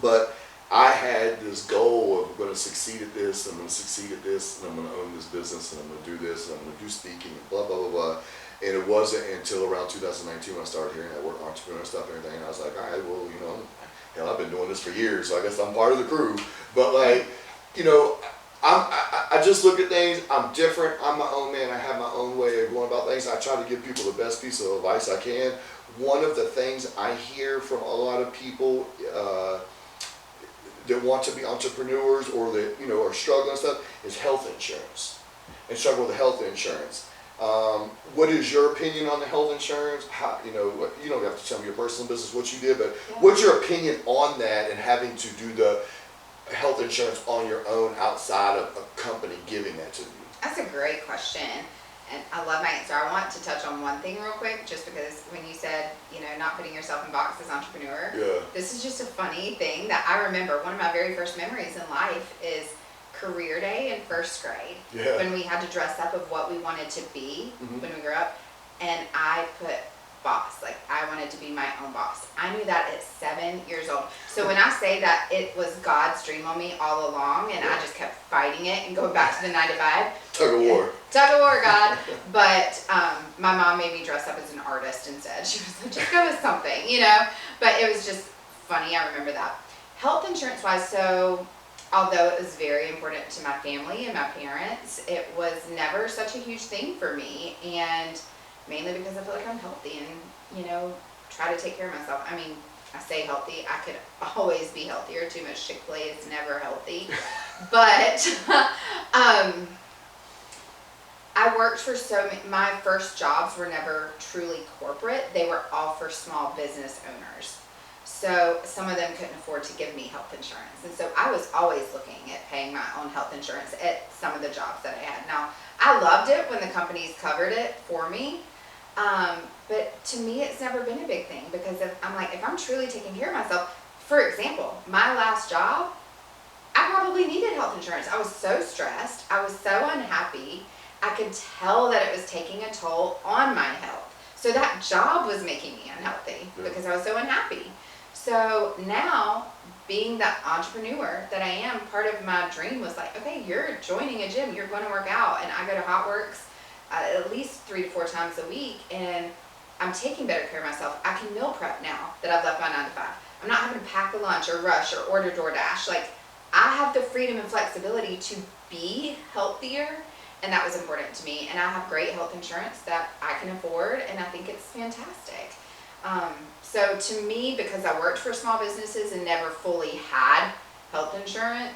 But I had this goal of I'm going to succeed at this, I'm going to succeed at this, and I'm going to own this business, and I'm going to do this, and I'm going to do speaking, and blah, blah, blah, blah. And it wasn't until around 2019 when I started hearing that word entrepreneur stuff and everything, and I was like, all right, well, hell, I've been doing this for years, so I guess I'm part of the crew. But like, I just look at things, I'm different, I'm my own man, I have my own way of going about things. I try to give people the best piece of advice I can. One of the things I hear from a lot of people, that want to be entrepreneurs or that, are struggling and stuff is health insurance and struggle with the health insurance. What is your opinion on the health insurance? How, you don't have to tell me your personal business, what you did, but what's your opinion on that and having to do the health insurance on your own outside of a company giving that to you? That's a great question. And I love my answer. I want to touch on one thing real quick, just because when you said, not putting yourself in boxes as entrepreneur, this is just a funny thing that I remember. One of my very first memories in life is career day in first grade, when we had to dress up of what we wanted to be when we grew up, and I put boss. Like, I wanted to be my own boss. I knew that at 7 years old. So when I say that it was God's dream on me all along, and I just kept fighting it and going back to the 9 to 5. Tug of war. Tug of war, God. But my mom made me dress up as an artist instead. She was like, just go with something, But it was just funny. I remember that. Health insurance wise, so although it was very important to my family and my parents, it was never such a huge thing for me. And mainly because I feel like I'm healthy and, try to take care of myself. I mean, I say healthy. I could always be healthier. Too much Chick-fil-A is never healthy. But I worked for my first jobs were never truly corporate. They were all for small business owners. So some of them couldn't afford to give me health insurance. And so I was always looking at paying my own health insurance at some of the jobs that I had. Now, I loved it when the companies covered it for me. But to me, it's never been a big thing because if I'm truly taking care of myself, for example, my last job, I probably needed health insurance. I was so stressed. I was so unhappy. I could tell that it was taking a toll on my health. So that job was making me unhealthy because I was so unhappy. So now, being the entrepreneur that I am, part of my dream was like, okay, you're joining a gym, you're going to work out, and I go to HotWorks at least 3 to 4 times a week, and I'm taking better care of myself. I can meal prep now that I've left my 9 to 5. I'm not having to pack a lunch or rush or order DoorDash. Like, I have the freedom and flexibility to be healthier, and that was important to me. And I have great health insurance that I can afford, and I think it's fantastic. So to me, because I worked for small businesses and never fully had health insurance,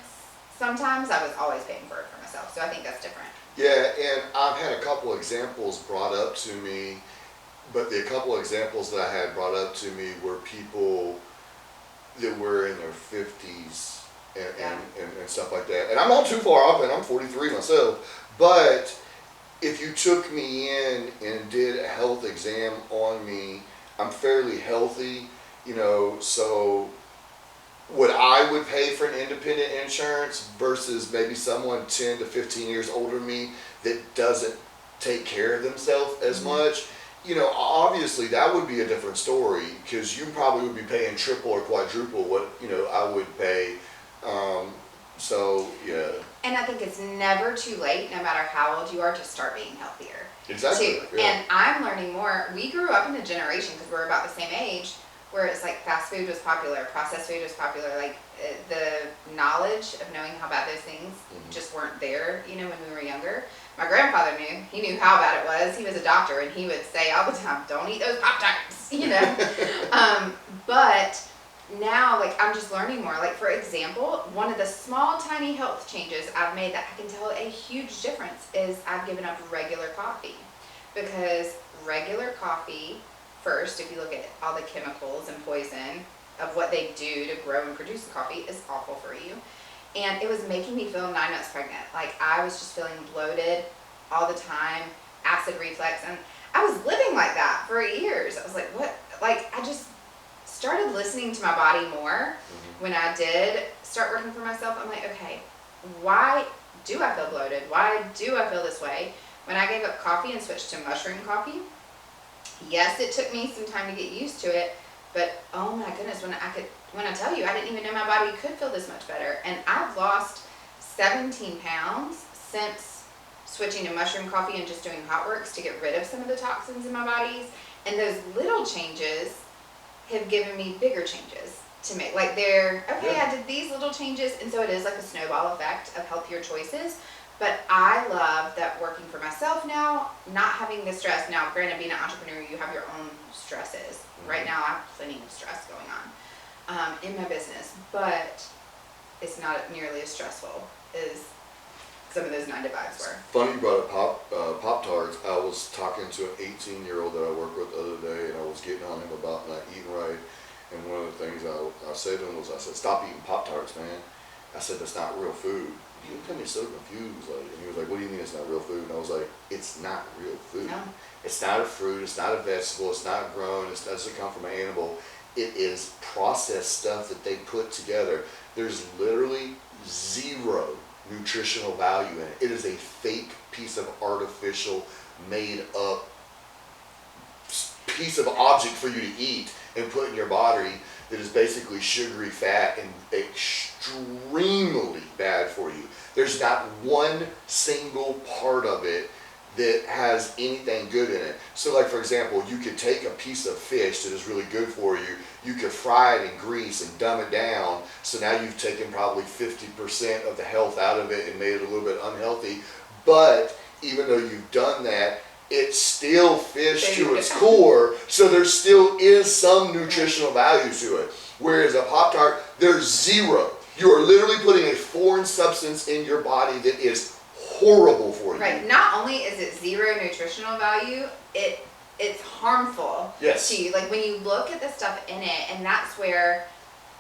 sometimes I was always paying for it for myself. So I think that's different. Yeah, and I've had a couple examples brought up to me, but the couple examples that I had brought up to me were people that were in their 50s and stuff like that. And I'm not too far off, and I'm 43 myself, but if you took me in and did a health exam on me, I'm fairly healthy, so what I would pay for an independent insurance versus maybe someone 10 to 15 years older than me that doesn't take care of themselves as much, obviously that would be a different story because you probably would be paying triple or quadruple what, I would pay. So, yeah. And I think it's never too late, no matter how old you are, to start being healthier. Exactly. Too. Yeah. And I'm learning more. We grew up in a generation, because we're about the same age, where it's like fast food was popular, processed food was popular. Like the knowledge of knowing how bad those things just weren't there, when we were younger. My grandfather knew. He knew how bad it was. He was a doctor, and he would say all the time, don't eat those Pop-Tarts, But now, I'm just learning more. For example, one of the small, tiny health changes I've made that I can tell a huge difference is I've given up regular coffee. Because regular coffee, first, if you look at all the chemicals and poison of what they do to grow and produce the coffee, is awful for you. And it was making me feel 9 months pregnant. I was just feeling bloated all the time, acid reflux, and I was living like that for years. I was like, what? I just started listening to my body more when I did start working for myself. I'm like, okay, why do I feel bloated? Why do I feel this way? When I gave up coffee and switched to mushroom coffee, yes, it took me some time to get used to it, but oh my goodness, when I tell you, I didn't even know my body could feel this much better. And I've lost 17 pounds since switching to mushroom coffee and just doing HotWorks to get rid of some of the toxins in my bodies. And those little changes have given me bigger changes to make. I did these little changes, and so it is like a snowball effect of healthier choices. But I love that working for myself now, not having the stress. Now, granted, being an entrepreneur, you have your own stresses. Right now, I have plenty of stress going on in my business. But it's not nearly as stressful as some of those 9 to 5s were. Funny you brought up Pop-Tarts. I was talking to an 18-year-old that I worked with the other day, and I was getting on him about not eating right. And one of the things I said to him was, I said, stop eating Pop-Tarts, man. I said, that's not real food. He looked at me so confused, like, and he was like, what do you mean it's not real food? And I was like, it's not real food. No. It's not a fruit, it's not a vegetable, it's not grown, it doesn't come from an animal. It is processed stuff that they put together. There's literally zero nutritional value in it. It is a fake piece of artificial, made up piece of object for you to eat and put in your body that is basically sugary fat and extremely bad for you. There's not one single part of it that has anything good in it. So like, for example, you could take a piece of fish that is really good for you, you could fry it in grease and dumb it down, so now you've taken probably 50% of the health out of it and made it a little bit unhealthy. But even though you've done that, it's still fish to its core, so there still is some nutritional value to it. Whereas a Pop-Tart, there's zero. You are literally putting a foreign substance in your body that is horrible for you. Right. Not only is it zero nutritional value, it's harmful to you. Like when you look at the stuff in it, and that's where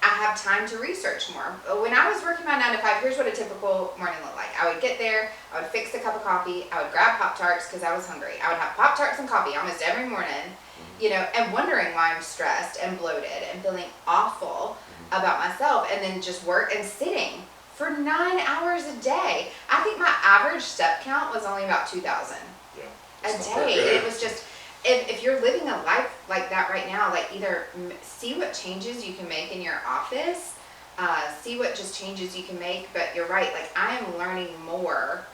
I have time to research more. When I was working my 9 to 5, here's what a typical morning looked like. I would get there, I would fix a cup of coffee, I would grab Pop-Tarts because I was hungry. I would have Pop-Tarts and coffee almost every morning, you know, and wondering why I'm stressed and bloated and feeling awful about myself, and then just work and sitting for 9 hours a day. I think my average step count was only about 2,000 a day. And it was just, if you're living a life like that right now, like either see what changes you can make in your office, see what just changes you can make. But you're right, like I am learning more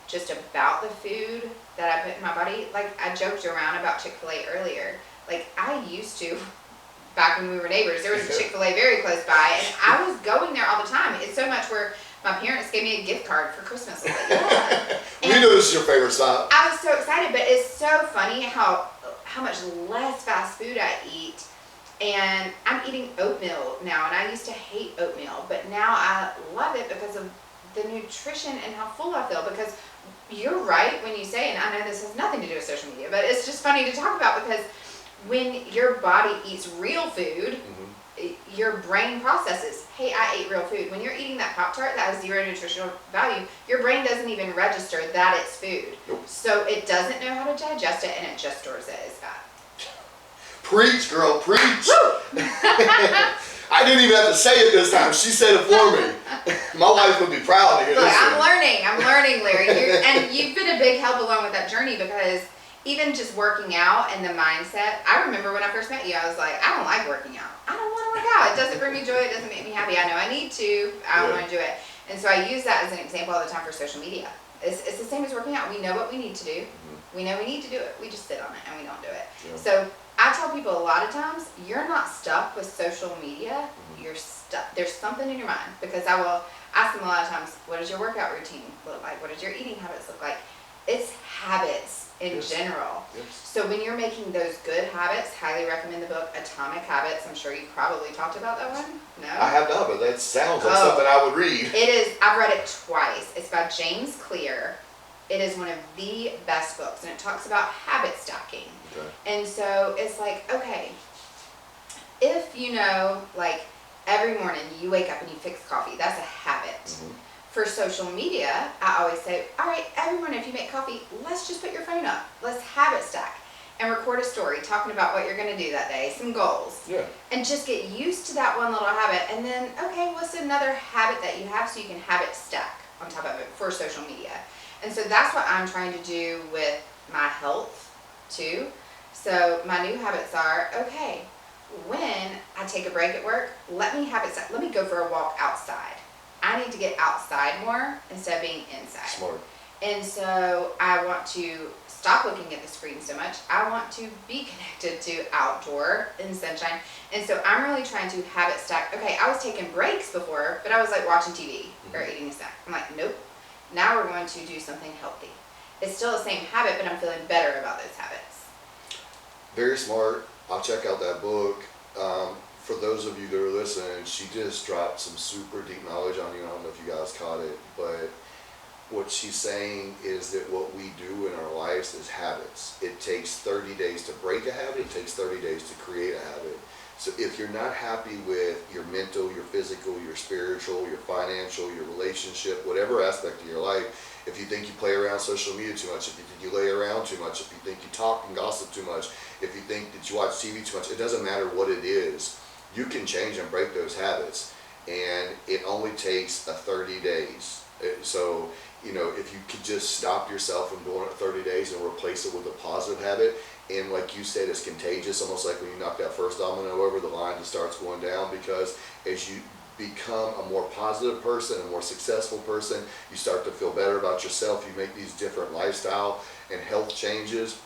just about the food that I put in my body. Like I joked around about Chick-fil-A earlier. Like I used to, back when we were neighbors, there was a Chick-fil-A very close by, and I was going there all the time. It's so much where my parents gave me a gift card for Christmas. I was like, yeah. We know this is your favorite stop. I was so excited, but it's so funny how much less fast food I eat. And I'm eating oatmeal now, and I used to hate oatmeal, but now I love it because of the nutrition and how full I feel. Because you're right when you say, and I know this has nothing to do with social media, but it's just funny to talk about, because when your body eats real food, your brain processes, hey, I ate real food. When you're eating that Pop-Tart that has zero nutritional value, your brain doesn't even register that it's food. Nope. So it doesn't know how to digest it, and it just stores it as fat. Preach, girl, preach. I didn't even have to say it this time. She said it for me. My wife would be proud to hear Look, this. I'm learning, Larry. And you've been a big help along with that journey, because even just working out and the mindset, I remember when I first met you, I was like, I don't like working out. I don't want to work out. It doesn't bring me joy. It doesn't make me happy. I know I need to. I don't want to do it. And so I use that as an example all the time for social media. It's the same as working out. We know what we need to do. We know we need to do it. We just sit on it and we don't do it. So I tell people a lot of times, you're not stuck with social media. You're stuck. There's something in your mind, because I will ask them a lot of times, what does your workout routine look like? What does your eating habits look like? It's habits in general. So when you're making those good habits, highly recommend the book Atomic Habits. I'm sure you've probably talked about that one. No? I have not, but that sounds like something I would read. It is. I've read it twice. It's by James Clear. It is one of the best books, and it talks about habit stacking. And so it's like, okay, if you know, like every morning you wake up and you fix coffee, that's a habit. For social media, I always say, all right, every morning if you make coffee, let's just put your phone up. Let's habit stack and record a story talking about what you're going to do that day, some goals. And just get used to that one little habit. And then, okay, what's another habit that you have, so you can habit stack on top of it for social media. And so that's what I'm trying to do with my health too. So my new habits are, okay, when I take a break at work, let me habit stack. Let me go for a walk outside. I need to get outside more instead of being inside. Smart. And so I want to stop looking at the screen so much. I want to be connected to outdoor and sunshine. And so I'm really trying to habit stack. Okay, I was taking breaks before, but I was like watching TV or eating a snack. I'm like, nope. Now we're going to do something healthy. It's still the same habit, but I'm feeling better about those habits. Very smart. I'll check out that book. for those of you that are listening, she just dropped some super deep knowledge on you. I don't know if you guys caught it, but what she's saying is that what we do in our lives is habits. It takes 30 days to break a habit. It takes 30 days to create a habit. So if you're not happy with your mental, your physical, your spiritual, your financial, your relationship, whatever aspect of your life, if you think you play around social media too much, if you think you lay around too much, if you think you talk and gossip too much, if you think that you watch TV too much, it doesn't matter what it is. You can change and break those habits. And it only takes 30 days. So, if you could just stop yourself from doing it 30 days and replace it with a positive habit, and like you said, it's contagious, almost like when you knock that first domino over, the line just starts going down, because as you become a more positive person, a more successful person, you start to feel better about yourself, you make these different lifestyle and health changes,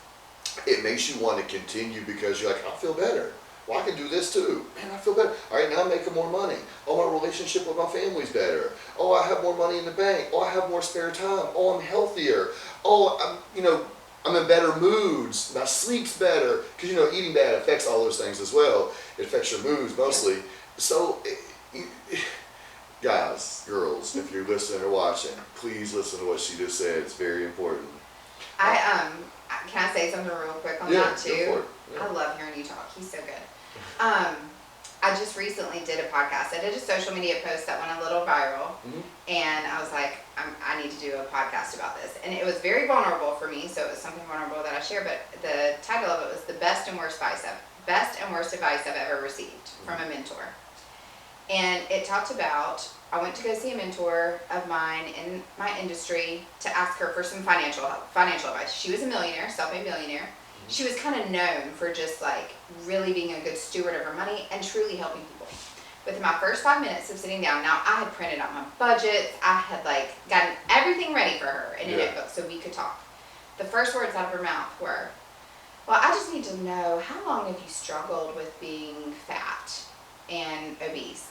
it makes you want to continue because you're like, I feel better. Well, I can do this too. Man, I feel better. All right, now I'm making more money. Oh, my relationship with my family's better. Oh, I have more money in the bank. Oh, I have more spare time. Oh, I'm healthier. Oh, I'm in better moods. My sleep's better. Because, eating bad affects all those things as well. It affects your moods mostly. So, guys, girls, if you're listening or watching, please listen to what she just said. It's very important. Can I say something real quick on Yeah, that too? go for it. Yeah. I love hearing you talk. He's so good. I just recently did a podcast. I did a social media post that went a little viral, and I was like, I need to do a podcast about this. And it was very vulnerable for me, so it was something vulnerable that I shared. But the title of it was the best and worst advice I've ever received from a mentor. And it talked about, I went to go see a mentor of mine in my industry to ask her for some financial advice. She was a millionaire, self-made millionaire. She was kind of known for just like really being a good steward of her money and truly helping people. Within my first 5 minutes of sitting down, now I had printed out my budgets. I had gotten everything ready for her in a notebook so we could talk. The first words out of her mouth were, well, I just need to know, how long have you struggled with being fat and obese?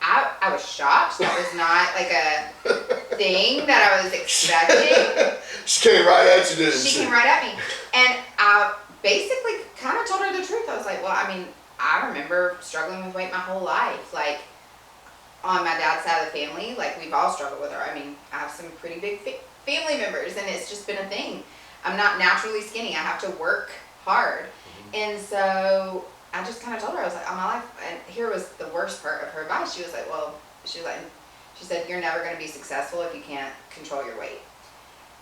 I was shocked. That was not like a thing that I was expecting. She came right at you, didn't she? She came right at me. And I basically kind of told her the truth. I was like, well, I remember struggling with weight my whole life. Like, on my dad's side of the family, we've all struggled with her. I have some pretty big family members, and it's just been a thing. I'm not naturally skinny. I have to work hard. And so I just kind of told her, I was like, all my life, and here was the worst part of her advice. She said, you're never going to be successful if you can't control your weight.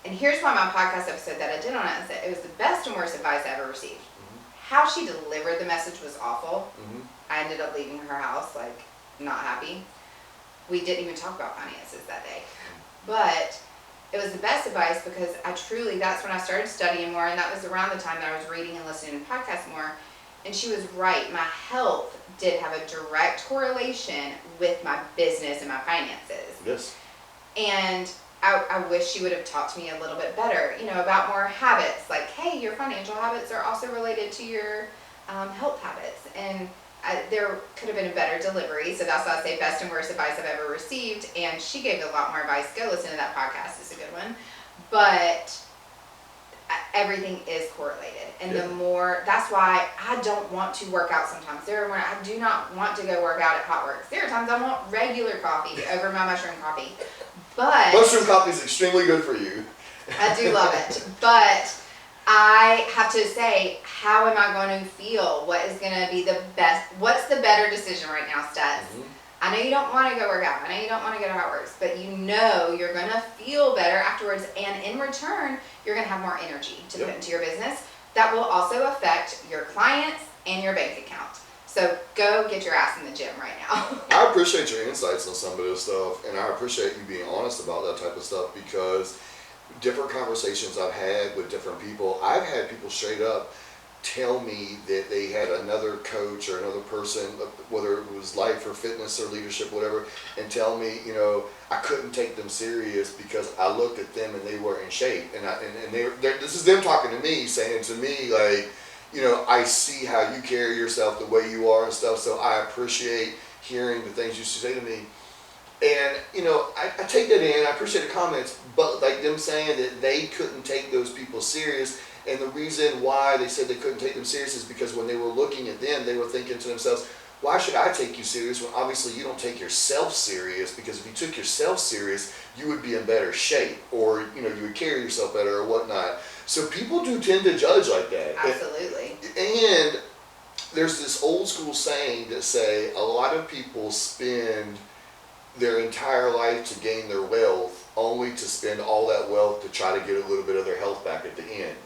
And here's why my podcast episode that I did on it is that it was the best and worst advice I ever received. How she delivered the message was awful. I ended up leaving her house, not happy. We didn't even talk about finances that day. But it was the best advice because that's when I started studying more, and that was around the time that I was reading and listening to podcasts more. And she was right. My health did have a direct correlation with my business and my finances. Yes. And I wish she would have taught to me a little bit better, about more habits. Like, hey, your financial habits are also related to your health habits. And there could have been a better delivery. So that's why I say best and worst advice I've ever received. And she gave a lot more advice. Go listen to that podcast. It's a good one. But everything is correlated, and that's why I don't want to work out sometimes. I do not want to go work out at HotWorks. There are times I want regular coffee over my mushroom coffee, but mushroom coffee is extremely good for you. I do love it, but I have to say, how am I going to feel? What is going to be the best? What's the better decision right now, Stats? I know you don't want to go work out. I know you don't want to go to HotWorks, but you're going to feel better afterwards. And in return, you're going to have more energy to put into your business. That will also affect your clients and your bank account. So go get your ass in the gym right now. I appreciate your insights on some of this stuff, and I appreciate you being honest about that type of stuff, because different conversations I've had with different people, I've had people straight up tell me that they had another coach or another person, whether it was life or fitness or leadership, whatever, and tell me, I couldn't take them serious because I looked at them and they were in shape. And this is them talking to me, saying to me, I see how you carry yourself, the way you are and stuff, so I appreciate hearing the things you say to me. And, I take that in, I appreciate the comments, but them saying that they couldn't take those people serious. And the reason why they said they couldn't take them serious is because when they were looking at them, they were thinking to themselves, why should I take you serious when obviously you don't take yourself serious? Because if you took yourself serious, you would be in better shape, or you would carry yourself better or whatnot. So people do tend to judge like that. Absolutely. And there's this old school saying that say a lot of people spend their entire life to gain their wealth, only to spend all that wealth to try to get a little bit of their health back at the end.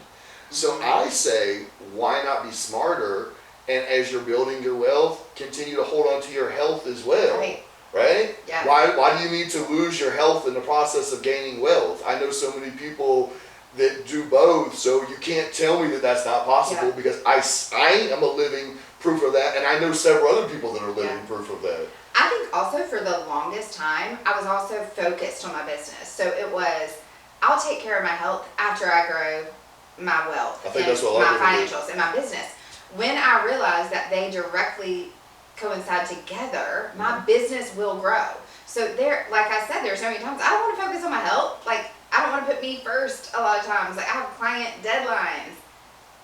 So I say, why not be smarter, and as you're building your wealth, continue to hold on to your health as well. Right? Yeah. Why do you need to lose your health in the process of gaining wealth? I know so many people that do both, so you can't tell me that that's not possible, because I am a living proof of that, and I know several other people that are living proof of that. I think also for the longest time, I was also focused on my business. So it was, I'll take care of my health after I grow my wealth, I think and that's what a lot of my people do. financials and my business. When I realized that they directly coincide together, my business will grow. So there, like I said, there's so many times I don't want to focus on my health. Like, I don't want to put me first a lot of times. Like, I have client deadlines.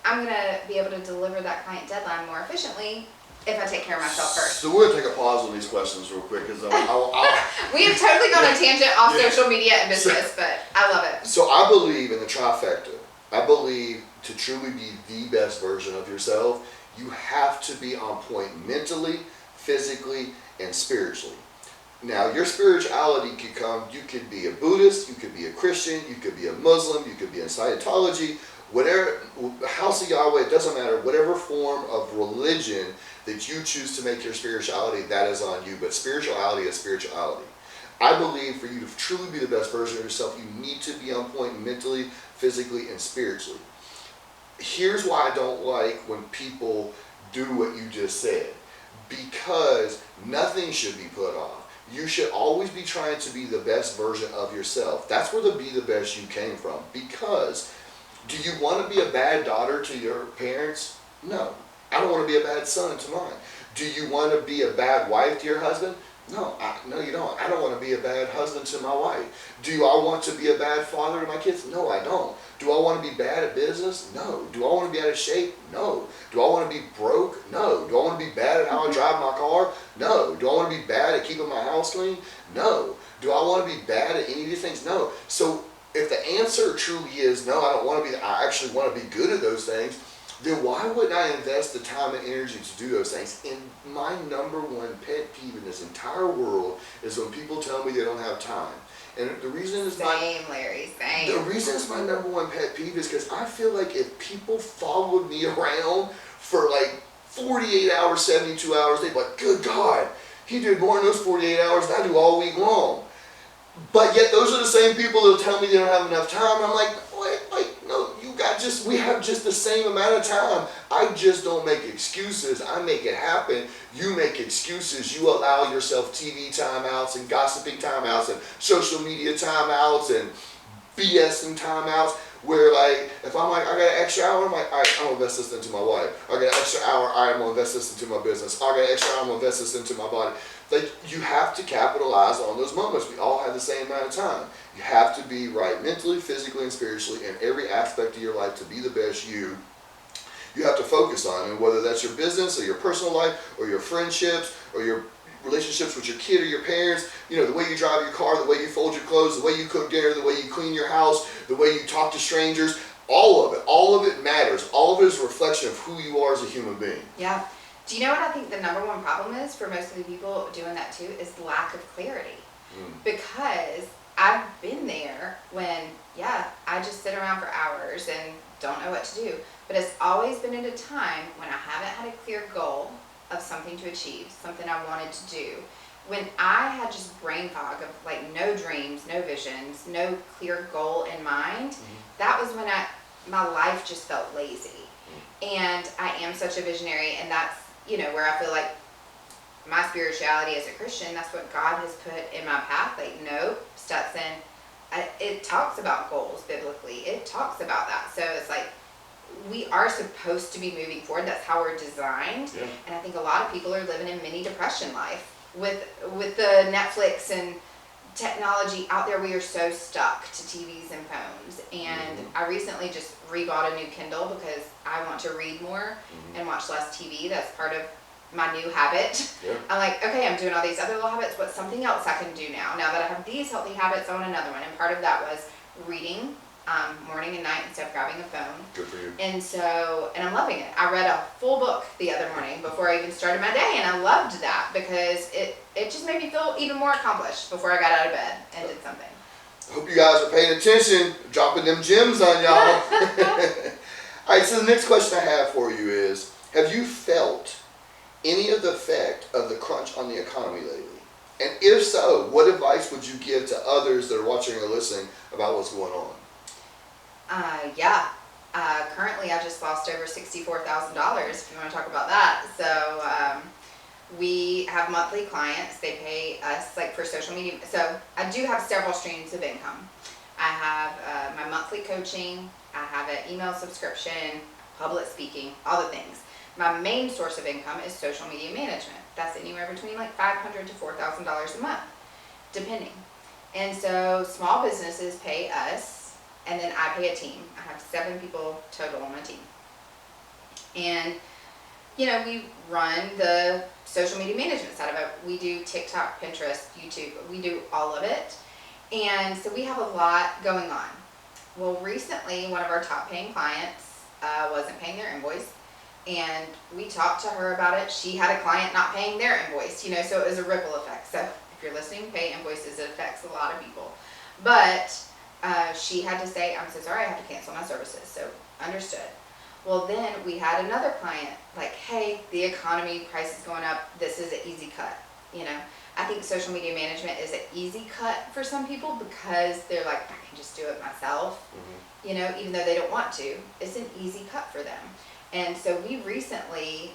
I'm going to be able to deliver that client deadline more efficiently if I take care of myself first. So we're going to take a pause on these questions real quick, because We have totally gone on a tangent off social media and business, but I love it. So I believe in the trifecta. I believe to truly be the best version of yourself, you have to be on point mentally, physically, and spiritually. Now, your spirituality could come, you could be a Buddhist, you could be a Christian, you could be a Muslim, you could be in Scientology, whatever, House of Yahweh, it doesn't matter, whatever form of religion that you choose to make your spirituality, that is on you. But spirituality is spirituality. I believe for you to truly be the best version of yourself, you need to be on point mentally, physically, and spiritually. Here's why I don't like when people do what you just said. Because nothing should be put off. You should always be trying to be the best version of yourself. That's where the be the best you came from. Because do you want to be a bad daughter to your parents? No. I don't want to be a bad son to mine. Do you want to be a bad wife to your husband? No, no, you don't. I don't want to be a bad husband to my wife. Do I want to be a bad father to my kids? No, I don't. Do I want to be bad at business? No. Do I want to be out of shape? No. Do I want to be broke? No. Do I want to be bad at how I drive my car? No. Do I want to be bad at keeping my house clean? No. Do I want to be bad at any of these things? No. So if the answer truly is no, I don't want to be, I actually want to be good at those things, then why wouldn't I invest the time and energy to do those things? And my number one pet peeve in this entire world is when people tell me they don't have time. And the reason is Larry, same. The reason it's my number one pet peeve is because I feel like if people followed me around for like 48 hours, 72 hours, they'd be like, good God, he did more in those 48 hours than I do all week long. But yet those are the same people that'll tell me they don't have enough time. I'm like, what? Like, no, we have just the same amount of time. I just don't make excuses. I make it happen. You make excuses. You allow yourself TV timeouts and gossiping timeouts and social media timeouts and BS and timeouts where, like, if I'm like, I got an extra hour, I'm like, all right, I'm going to invest this into my wife. I got an extra hour, all right, I'm going to invest this into my business. I got an extra hour, I'm going to invest this into my body. Like, you have to capitalize on those moments. We all have the same amount of time. You have to be right mentally, physically, and spiritually in every aspect of your life to be the best you have to focus on. And whether that's your business or your personal life or your friendships or your relationships with your kid or your parents, you know, the way you drive your car, the way you fold your clothes, the way you cook dinner, the way you clean your house, the way you talk to strangers, all of it matters. All of it is a reflection of who you are as a human being. Yeah. Do you know what I think the number one problem is for most of the people doing that too is the lack of clarity. Because I've been there when, I just sit around for hours and don't know what to do. But it's always been at a time when I haven't had a clear goal of something to achieve, something I wanted to do. When I had just brain fog of like no dreams, no visions, no clear goal in mind, that was when my life just felt lazy. And I am such a visionary, and that's, you know, where I feel like my spirituality as a Christian, that's what God has put in my path. Like, no, Stetson, it talks about goals biblically. It talks about that. So it's like, we are supposed to be moving forward. That's how we're designed. Yeah. And I think a lot of people are living in mini depression life. With the Netflix and technology out there, we are so stuck to TVs and phones. And I recently just rebought a new Kindle because I want to read more and watch less TV. That's part of my new habit. Yeah. I'm like, okay, I'm doing all these other little habits. What's something else I can do now? Now that I have these healthy habits, I want another one. And part of that was reading morning and night instead of grabbing a phone. Good for you. And I'm loving it. I read a full book the other morning before I even started my day, and I loved that because it just made me feel even more accomplished before I got out of bed and did something. I hope you guys are paying attention, dropping them gems on y'all. All right, so the next question I have for you is, have you felt any of the effect of the crunch on the economy lately? And if so, what advice would you give to others that are watching or listening about what's going on? Yeah. Currently, I just lost over $64,000, if you want to talk about that. So we have monthly clients. They pay us like for social media. So I do have several streams of income. I have my monthly coaching. I have an email subscription, public speaking, all the things. My main source of income is social media management. That's anywhere between like $500 to $4,000 a month, depending. And so small businesses pay us, and then I pay a team. I have 7 people total on my team. And, you know, we run the social media management side of it. We do TikTok, Pinterest, YouTube. We do all of it. And so we have a lot going on. Well, recently, one of our top paying clients wasn't paying their invoice. And we talked to her about it. She had a client not paying their invoice, you know, so it was a ripple effect. So if you're listening, pay invoices, it affects a lot of people. But she had to say, I'm so sorry, I have to cancel my services. So understood. Well, then we had another client like, hey, the economy, price is going up. This is an easy cut. You know, I think social media management is an easy cut for some people because they're like, I can just do it myself. Mm-hmm. You know, even though they don't want to, it's an easy cut for them. And so we recently,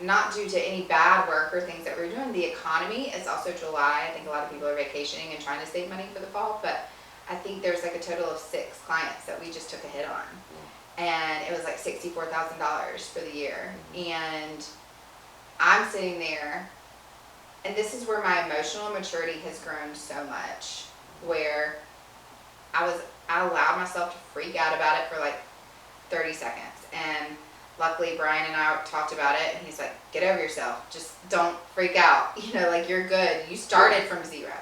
not due to any bad work or things that we're doing, the economy, it's also July. I think a lot of people are vacationing and trying to save money for the fall, but I think there's like a total of 6 clients that we just took a hit on. And it was like $64,000 for the year. And I'm sitting there, and this is where my emotional maturity has grown so much, where I allowed myself to freak out about it for like 30 seconds. And luckily Brian and I talked about it, and he's like, get over yourself. Just don't freak out. You know, like, you're good. You started from zero.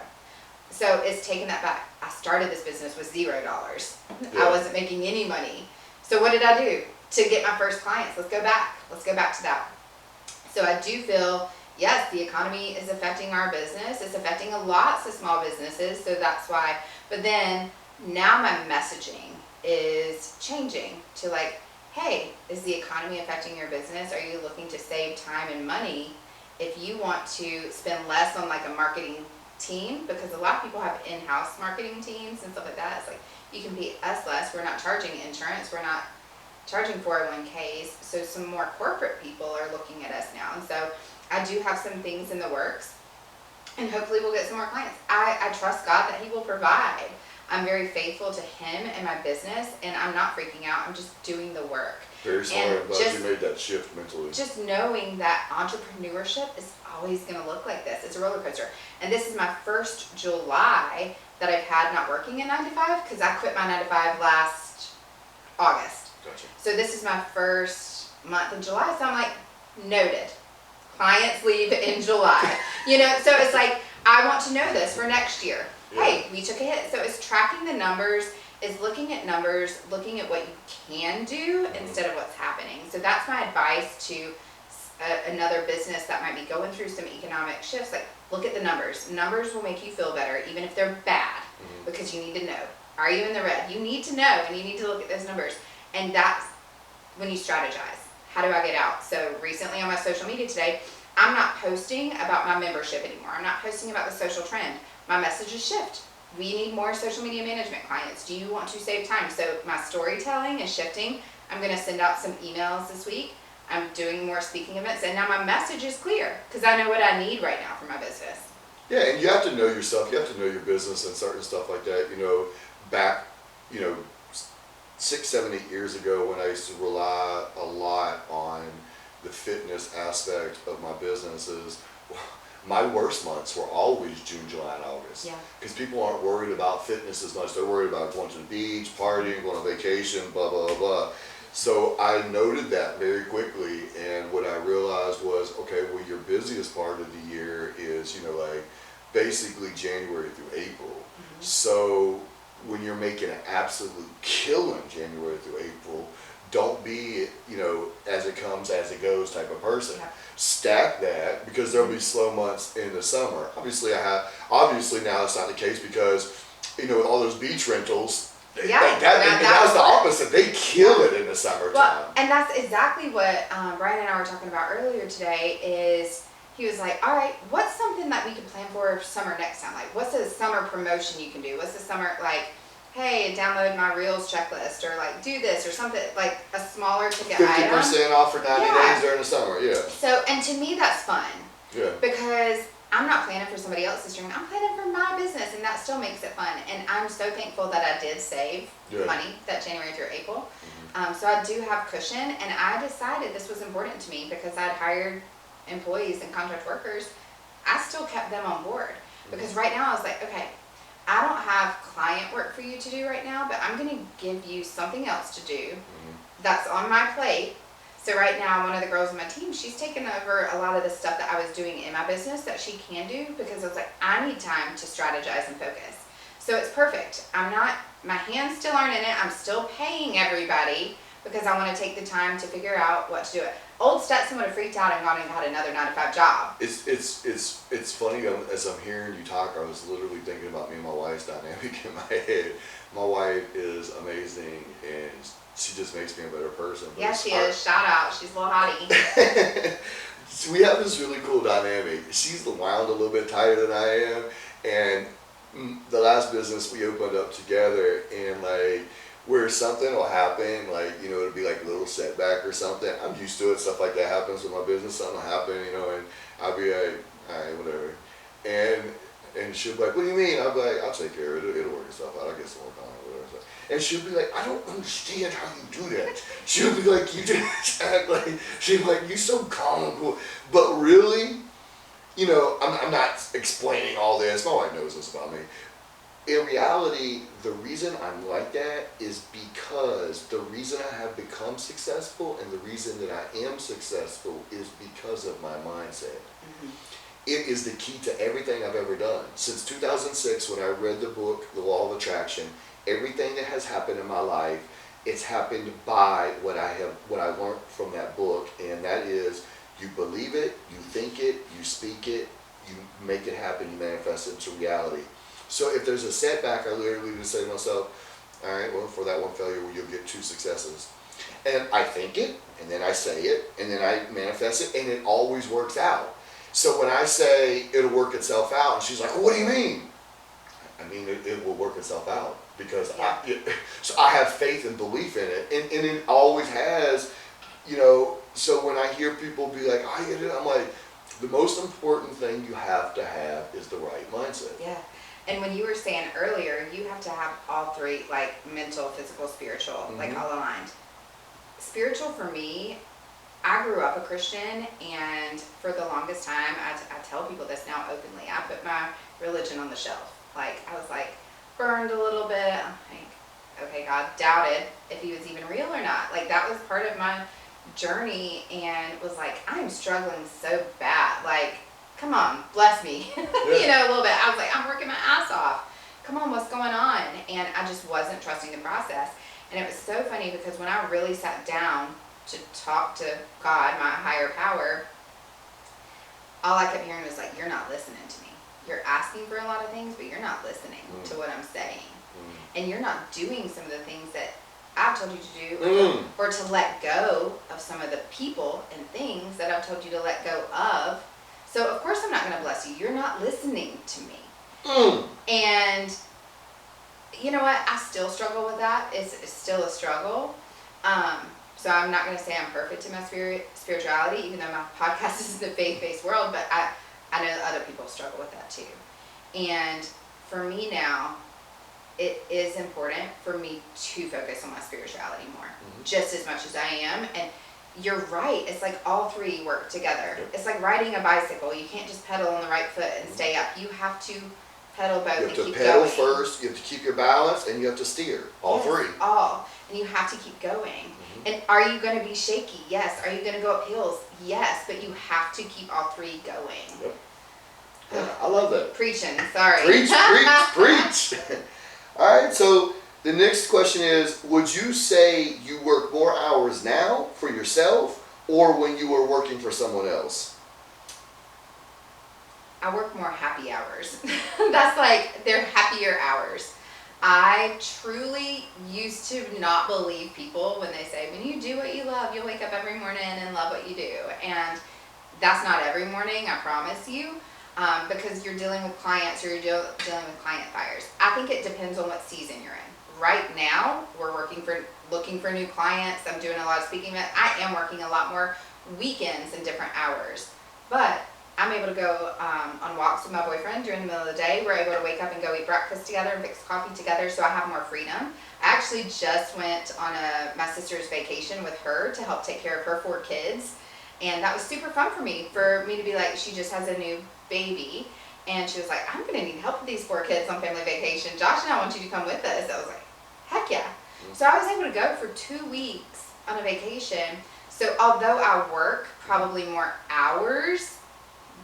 So it's taken that back. I started this business with $0. Yeah. I wasn't making any money. So what did I do to get my first clients? Let's go back. Let's go back to that. So I do feel, yes, the economy is affecting our business. It's affecting lots of small businesses. So that's why. But then now my messaging is changing to like, hey, is the economy affecting your business? Are you looking to save time and money? If you want to spend less on like a marketing team, because a lot of people have in-house marketing teams and stuff like that, it's like, you can pay us less. We're not charging insurance. We're not charging 401ks. So some more corporate people are looking at us now. And so I do have some things in the works, and hopefully we'll get some more clients. I trust God that He will provide. I'm very faithful to Him and my business, and I'm not freaking out. I'm just doing the work. Very smart. I'm glad you made that shift mentally. Just knowing that entrepreneurship is always going to look like this. It's a roller coaster. And this is my first July that I've had not working a 9 to 5, because I quit my 9 to 5 last August. Gotcha. So this is my first month in July. So I'm like, noted. Clients leave in July. You know, so it's like, I want to know this for next year. Yeah. Hey, we took a hit. So it's tracking the numbers, is looking at numbers, looking at what you can do instead of what's happening. So that's my advice to another business that might be going through some economic shifts. Like, look at the numbers. Numbers will make you feel better, even if they're bad, because you need to know. Are you in the red? You need to know, and you need to look at those numbers. And that's when you strategize. How do I get out? So recently on my social media today, I'm not posting about my membership anymore. I'm not posting about the social trend. My messages shift. We need more social media management clients. Do you want to save time? So my storytelling is shifting. I'm going to send out some emails this week. I'm doing more speaking events, and now my message is clear because I know what I need right now for my business. Yeah, and you have to know yourself. You have to know your business and certain stuff like that. You know, back, 6, 7, 8 years ago, when I used to rely a lot on the fitness aspect of my businesses, my worst months were always June, July, and August. Yeah. Because people aren't worried about fitness as much. They're worried about going to the beach, partying, going on vacation, blah, blah, blah. So I noted that very quickly, and what I realized was, okay, well, your busiest part of the year is, like basically January through April. So when you're making an absolute killing January through April, don't be, as it comes, as it goes type of person. Yeah. Stack that, because there'll be slow months in the summer. Obviously now it's not the case, because, with all those beach rentals, that's the opposite. They kill it in the summertime. Well, and that's exactly what Brian and I were talking about earlier today. Is he was like, all right, what's something that we could plan for summer next time? Like, what's a summer promotion you can do? What's the summer, like, hey, download my Reels checklist, or like do this, or something, like a smaller ticket 50% off for 90 days during the summer, yeah. So, and to me, that's fun. Yeah. Because I'm not planning for somebody else's dream. I'm planning for my business, and that still makes it fun. And I'm so thankful that I did save money that January through April. So I do have cushion, and I decided this was important to me because I'd hired employees and contract workers. I still kept them on board because right now I was like, okay, I don't have client work for you to do right now, but I'm going to give you something else to do that's on my plate. So right now, one of the girls on my team, she's taken over a lot of the stuff that I was doing in my business that she can do, because I was like, I need time to strategize and focus. So it's perfect. My hands still aren't in it. I'm still paying everybody because I want to take the time to figure out what to do. Old Stetson would have freaked out and gone and got another 9-to-5 job. It's funny, as I'm hearing you talk, I was literally thinking about me and my wife's dynamic in my head. My wife is amazing, and she just makes me a better person. Yeah, she is. Shout out. She's a little hottie. So we have this really cool dynamic. She's wound a little bit tighter than I am, and the last business we opened up together, and like where something will happen, like it'll be like a little setback or something. I'm used to it. Stuff like that happens with my business. Something will happen, and I'll be like, all right, whatever. And she'll be like, what do you mean? I'll be like, I'll take care of it. It'll work itself out. I'll get some work on it, whatever. And she'll be like, I don't understand how you do that. She'll be like, you just act like, she's like, you're so calm and cool. But really, I'm not explaining all this. My wife knows this about me. In reality, the reason I'm like that is because the reason I have become successful and the reason that I am successful is because of my mindset. It is the key to everything I've ever done. Since 2006, when I read the book, The Law of Attraction, everything that has happened in my life, it's happened by what I learned from that book, and that is, you believe it, you think it, you speak it, you make it happen, you manifest it into reality. So if there's a setback, I literally just say to myself, all right, well, for that one failure, you'll get 2 successes. And I think it, and then I say it, and then I manifest it, and it always works out. So when I say it'll work itself out, and she's like, well, what do you mean? I mean, it will work itself out, because so I have faith and belief in it, and it always has, so when I hear people be like, I get it, I'm like, the most important thing you have to have is the right mindset. Yeah. And when you were saying earlier, you have to have all 3, like mental, physical, spiritual, like all aligned. Spiritual for me, I grew up a Christian, and for the longest time, I tell people this now openly, I put my religion on the shelf. Like, I was like, burned a little bit. I'm like, okay, God, doubted if he was even real or not. Like, that was part of my journey, and was like, I'm struggling so bad. Like, come on, bless me. A little bit. I was like, I'm working my ass off. Come on, what's going on? And I just wasn't trusting the process. And it was so funny because when I really sat down to talk to God, my higher power, all I kept hearing was like, you're not listening to me. You're asking for a lot of things, but you're not listening to what I'm saying. And you're not doing some of the things that I've told you to do, or to let go of some of the people and things that I've told you to let go of. So of course I'm not going to bless you. You're not listening to me. And you know what? I still struggle with that. It's still a struggle. So I'm not going to say I'm perfect in my spirituality, even though my podcast is the faith-based world, but I know that other people struggle with that too. And for me now, it is important for me to focus on my spirituality more, just as much as I am. And you're right. It's like all 3 work together. It's like riding a bicycle. You can't just pedal on the right foot and stay up. You have to pedal both and keep going. You have to pedal first, you have to keep your balance, and you have to steer. All 3. All. And you have to keep going. And are you going to be shaky? Yes. Are you going to go up hills? Yes. But you have to keep all three going. Yep. Yeah, I love that. Preaching. Sorry. Preach, preach. All right, so the next question is, would you say you work more hours now for yourself or when you were working for someone else? I work more happy hours. That's like, they're happier hours. I truly used to not believe people when they say, when you do what you love, you'll wake up every morning and love what you do. And that's not every morning, I promise you, because you're dealing with clients or you're dealing with client fires. I think it depends on what season you're in. Right now, we're looking for new clients. I'm doing a lot of speaking events. I am working a lot more weekends and different hours. But I'm able to go on walks with my boyfriend during the middle of the day. We're able to wake up and go eat breakfast together and fix coffee together, so I have more freedom. I actually just went on my sister's vacation with her to help take care of her 4 kids. And that was super fun for me to be like, she just has a new baby. And she was like, I'm going to need help with these 4 kids on family vacation. Josh and I want you to come with us. I was like, heck yeah. So I was able to go for 2 weeks on a vacation. So although I work probably more hours,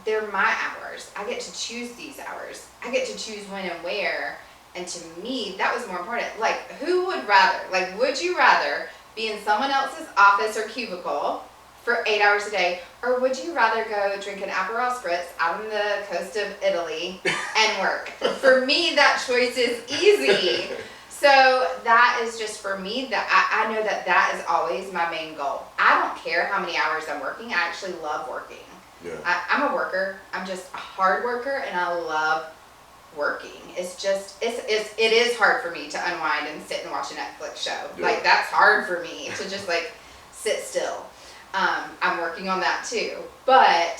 they're my hours. I get to choose these hours. I get to choose when and where. And to me, that was more important. Like, who would rather? Like, would you rather be in someone else's office or cubicle for 8 hours a day, or would you rather go drink an Aperol Spritz out on the coast of Italy and work? For me, that choice is easy. So that is just for me, that I know that is always my main goal. I don't care how many hours I'm working. I actually love working. Yeah. I'm a worker. I'm just a hard worker, and I love working. It's just, it is hard for me to unwind and sit and watch a Netflix show. Yeah. Like, that's hard for me to just like sit still. I'm working on that too. But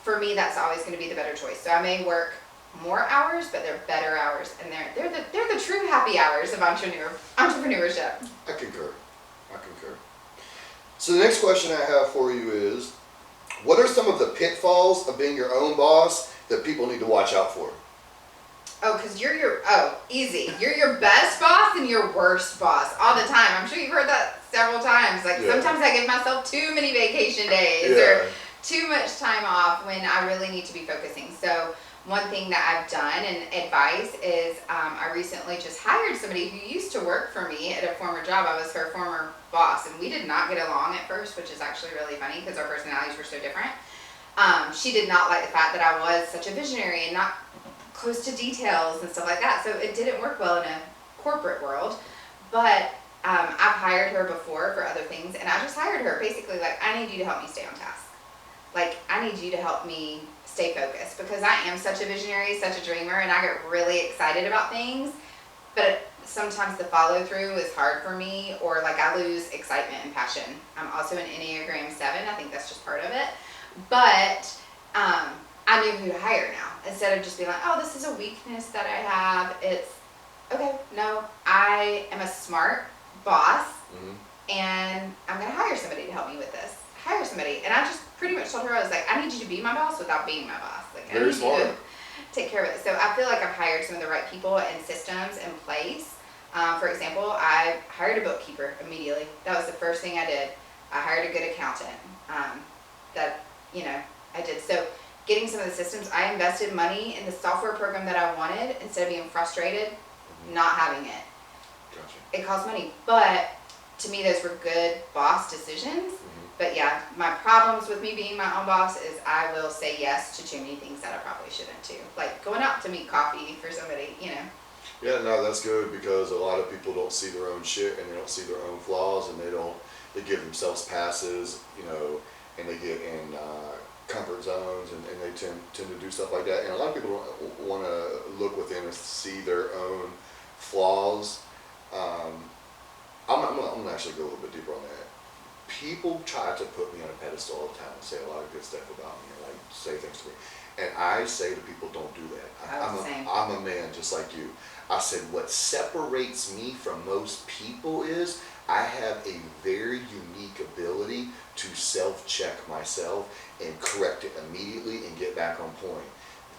for me, that's always going to be the better choice. So I may work more hours, but they're better hours, and they're the true happy hours of entrepreneurship. I concur. So the next question I have for you is, what are some of the pitfalls of being your own boss that people need to watch out for? Oh, because easy. You're your best boss and your worst boss all the time. I'm sure you've heard that several times. Like, yeah. Sometimes I give myself too many vacation days or too much time off when I really need to be focusing. So one thing that I've done and advice is I recently just hired somebody who used to work for me at a former job. I was her former boss, and we did not get along at first, which is actually really funny because our personalities were so different. She did not like the fact that I was such a visionary and not close to details and stuff like that. So it didn't work well in a corporate world. But I've hired her before for other things, and I just hired her basically like, I need you to help me stay on task. Like, I need you to help me stay focused, because I am such a visionary, such a dreamer, and I get really excited about things, but sometimes the follow through is hard for me, or like I lose excitement and passion. I'm also an Enneagram 7. I think that's just part of it. But I knew who to hire now. Instead of just being like, oh, this is a weakness that I have, it's, okay, no, I am a smart boss, and I'm going to hire somebody to help me with this. Hire somebody. And I just pretty much told her, I was like, I need you to be my boss without being my boss. Like, I need you to take care of it. So I feel like I've hired some of the right people and systems in place. For example, I hired a bookkeeper immediately. That was the first thing I did. I hired a good accountant. I did. So getting some of the systems, I invested money in the software program that I wanted instead of being frustrated not having it. Gotcha. It cost money, but to me, those were good boss decisions. But yeah, my problems with me being my own boss is I will say yes to too many things that I probably shouldn't do. Like going out to meet coffee for somebody, Yeah, no, that's good, because a lot of people don't see their own shit and they don't see their own flaws, and they give themselves passes, and they get in comfort zones, and they tend to do stuff like that. And a lot of people don't want to look within and see their own flaws. I'm going to actually go a little bit deeper on that. People try to put me on a pedestal all the time and say a lot of good stuff about me, and like say things to me. And I say to people, don't do that. I'm a man just like you. I said, what separates me from most people is I have a very unique ability to self-check myself and correct it immediately and get back on point.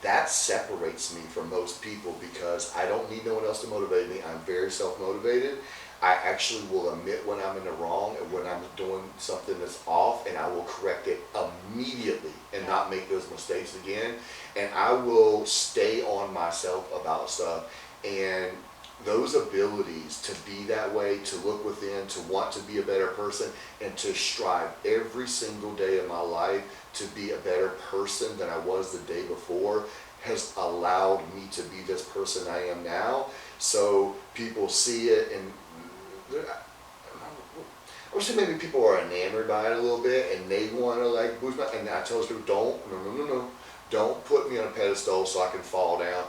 that separates me from most people because I don't need no one else to motivate me. I'm very self-motivated. I actually will admit when I'm in the wrong and when I'm doing something that's off, and I will correct it immediately and not make those mistakes again. And I will stay on myself about stuff. And those abilities to be that way, to look within, to want to be a better person, and to strive every single day of my life to be a better person than I was the day before, has allowed me to be this person I am now. So people see it, and I would say maybe people are enamored by it a little bit, and they want to like boost my. And I tell those people, no, don't put me on a pedestal so I can fall down.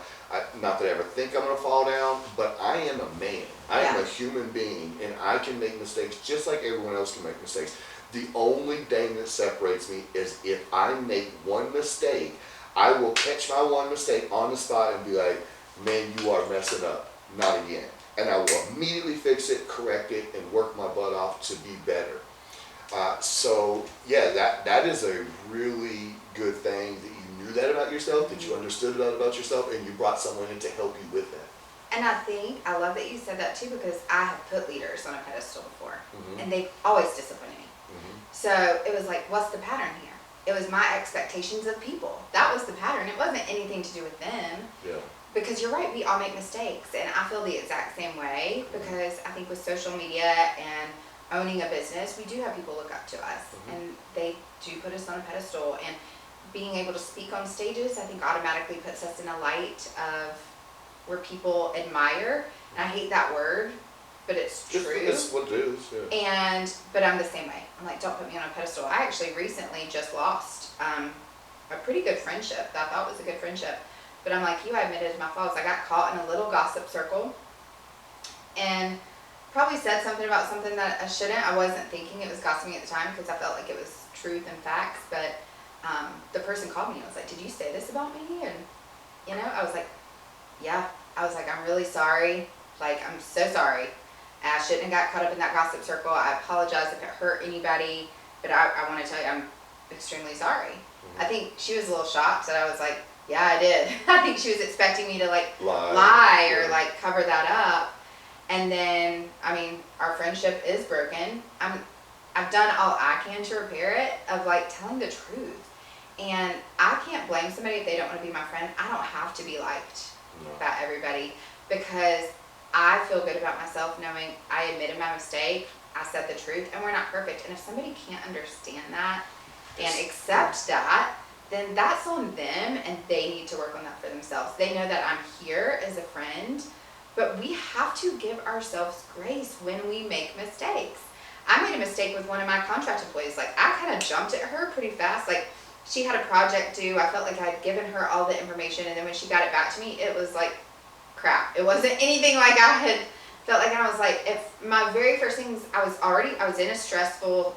Not that I ever think I'm going to fall down, but I am a man. I am a human being, and I can make mistakes just like everyone else can make mistakes. The only thing that separates me is if I make one mistake, I will catch my one mistake on the spot and be like, man, you are messing up. Not again. And I will immediately fix it, correct it, and work my butt off to be better. So yeah, that is a really good thing that you knew that about yourself, that you understood that about yourself, and you brought someone in to help you with that. And I love that you said that too, because I have put leaders on a pedestal before, Mm-hmm. and they've always disappointed me. Mm-hmm. So it was like, what's the pattern here? It was my expectations of people. That was the pattern. It wasn't anything to do with them. Yeah. Because you're right, we all make mistakes, and I feel the exact same way, because I think with social media and owning a business, we do have people look up to us, Mm-hmm. and they do put us on a pedestal, and being able to speak on stages, I think automatically puts us in a light of where people admire, and I hate that word, but it's true. It's what it is, yeah. But I'm the same way. I'm like, don't put me on a pedestal. I actually recently just lost a pretty good friendship that I thought was a good friendship. But I'm like you, I admitted my faults. I got caught in a little gossip circle and probably said something about something that I shouldn't. I wasn't thinking it was gossiping at the time because I felt like it was truth and facts. But the person called me and was like, did you say this about me? And, you know, I was like, yeah. I was like, I'm really sorry. Like, I'm so sorry. I shouldn't have got caught up in that gossip circle. I apologize if it hurt anybody. But I want to tell you, I'm extremely sorry. Mm-hmm. I think she was a little shocked that I was like, yeah, I did. I think she was expecting me to like Lie or like cover that up. And then, I mean, our friendship is broken. I've done all I can to repair it, of like telling the truth. And I can't blame somebody if they don't want to be my friend. I don't have to be liked by everybody, because I feel good about myself knowing I admitted my mistake, I said the truth, and we're not perfect. And if somebody can't understand that and accept that, then that's on them, and they need to work on that for themselves. They know that I'm here as a friend, but we have to give ourselves grace when we make mistakes. I made a mistake with one of my contract employees. Like, I kind of jumped at her pretty fast. Like, she had a project due. I felt like I had given her all the information, and then when she got it back to me, it was like crap. It wasn't anything like I had felt like. And I was like, if my very first things, I was in a stressful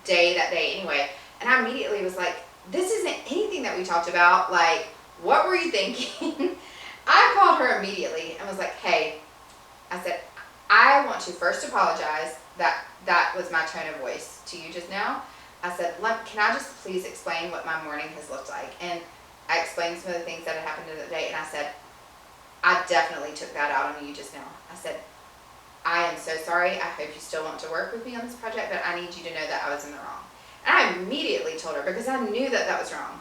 day that day anyway, and I immediately was like, this isn't anything that we talked about. Like, what were you thinking? I called her immediately and was like, hey, I said, I want to first apologize that was my tone of voice to you just now. I said, can I just please explain what my morning has looked like? And I explained some of the things that had happened in the day, and I said, I definitely took that out on you just now. I said, I am so sorry. I hope you still want to work with me on this project, but I need you to know that I was in the wrong. And I immediately told her, because I knew that was wrong.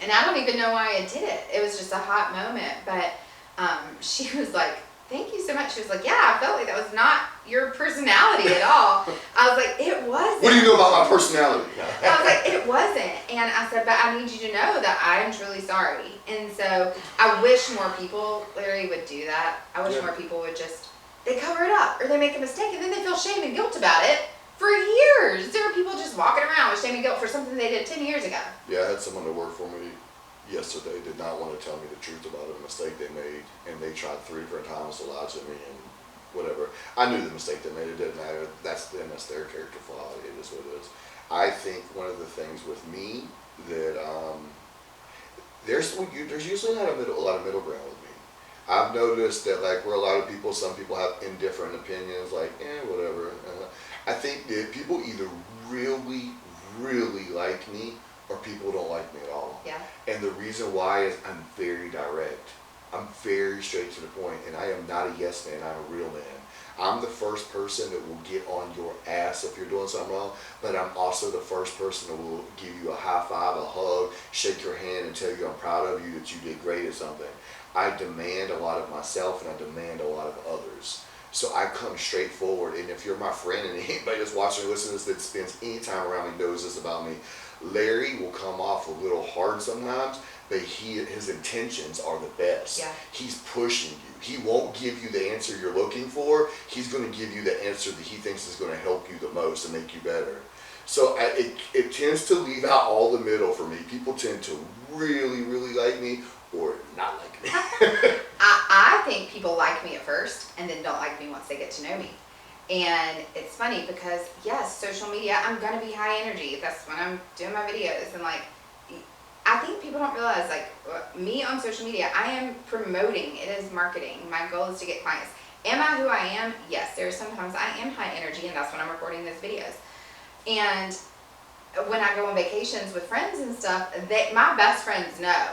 And I don't even know why I did it. It was just a hot moment. But she was like, thank you so much. She was like, yeah, I felt like that was not your personality at all. I was like, it wasn't. What do you know about my personality? I was like, it wasn't. And I said, but I need you to know that I am truly sorry. And so I wish more people, Larry, would do that. I wish more people would they cover it up, or they make a mistake and then they feel shame and guilt about it for years. There are people just walking around with shame and guilt for something they did 10 years ago. Yeah, I had someone that worked for me yesterday, did not want to tell me the truth about a mistake they made, and they tried 3 different times to lie to me and whatever. I knew the mistake they made. It didn't matter. That's their character flaw. It is what it is. I think one of the things with me that there's usually not a lot of middle ground with me. I've noticed that, like, where a lot of people, some people have indifferent opinions, like, whatever. I think that people either really, really like me, or people don't like me at all. Yeah. And the reason why is I'm very direct. I'm very straight to the point, and I am not a yes man, I'm a real man. I'm the first person that will get on your ass if you're doing something wrong, but I'm also the first person that will give you a high five, a hug, shake your hand, and tell you I'm proud of you, that you did great at something. I demand a lot of myself, and I demand a lot of others. So I come straight forward, and if you're my friend, and anybody that's watching or listening to this that spends any time around me knows this about me, Larry will come off a little hard sometimes, but his intentions are the best. Yeah. He's pushing you. He won't give you the answer you're looking for. He's going to give you the answer that he thinks is going to help you the most and make you better. So it tends to leave out all the middle for me. People tend to really, really like me or not like me. I think people like me at first and then don't like me once they get to know me. And it's funny because, yes, social media, I'm going to be high energy. That's when I'm doing my videos. And, like, I think people don't realize, like, me on social media, I am promoting. It is marketing. My goal is to get clients. Am I who I am? Yes. There are sometimes I am high energy, and that's when I'm recording those videos. And when I go on vacations with friends and stuff, my best friends know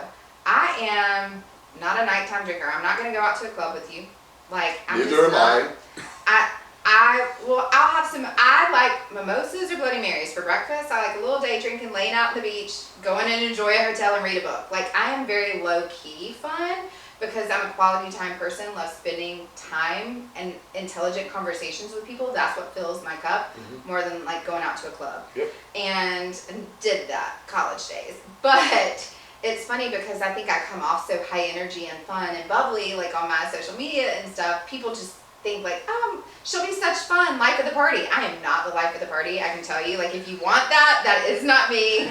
I am not a nighttime drinker. I'm not going to go out to a club with you. Like, I'm Neither am I. I'll have some, I like mimosas or Bloody Marys for breakfast. I like a little day drinking, laying out on the beach, going and enjoy a hotel and read a book. Like, I am very low-key fun because I'm a quality time person, love spending time and intelligent conversations with people. That's what fills my cup more than like going out to a club. Yep. And did that college days. But it's funny because I think I come off so high energy and fun and bubbly, like on my social media and stuff. People just think like, oh, she'll be such fun, life of the party. I am not the life of the party, I can tell you. Like, if you want that, that is not me.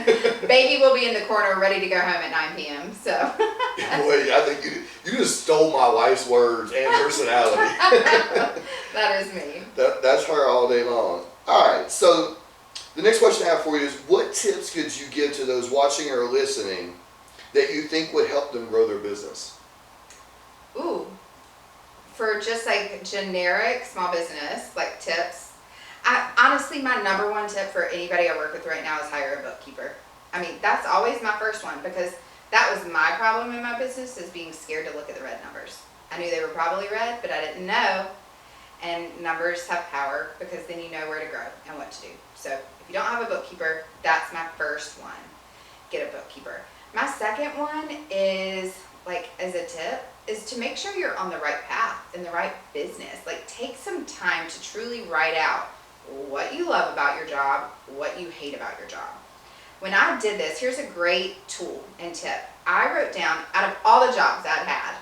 Baby will be in the corner ready to go home at 9 p.m. So. Boy, I think you just stole my wife's words and personality. That is me. That's her all day long. All right, so the next question I have for you is, what tips could you give to those watching or listening that you think would help them grow their business? Ooh. For just like generic small business, like tips, honestly, my number one tip for anybody I work with right now is hire a bookkeeper. I mean, that's always my first one because that was my problem in my business, is being scared to look at the red numbers. I knew they were probably red, but I didn't know. And numbers have power because then you know where to grow and what to do. So if you don't have a bookkeeper, that's my first one. Get a bookkeeper. My second one is, like, as a tip, is to make sure you're on the right path in the right business. Like, take some time to truly write out what you love about your job, what you hate about your job. When I did this, here's a great tool and tip. I wrote down, out of all the jobs I'd had,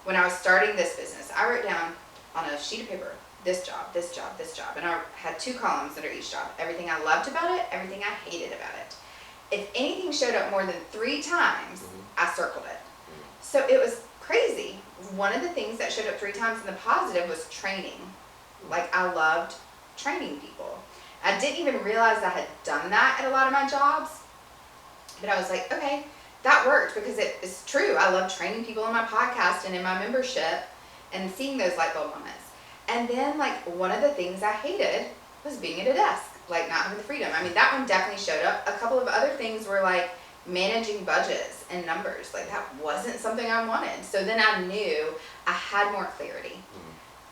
when I was starting this business, I wrote down on a sheet of paper, this job, this job, this job. And I had 2 columns under each job. Everything I loved about it, everything I hated about it. If anything showed up more than 3 times, I circled it. So it was crazy. One of the things that showed up 3 times in the positive was training. Like, I loved training people. I didn't even realize I had done that at a lot of my jobs, but I was like, okay, that worked because it's true. I love training people in my podcast and in my membership and seeing those light bulb moments. And then, like, one of the things I hated was being at a desk, like not having the freedom. I mean, that one definitely showed up. A couple of other things were like managing budgets and numbers. Like, that wasn't something I wanted. So then I knew I had more clarity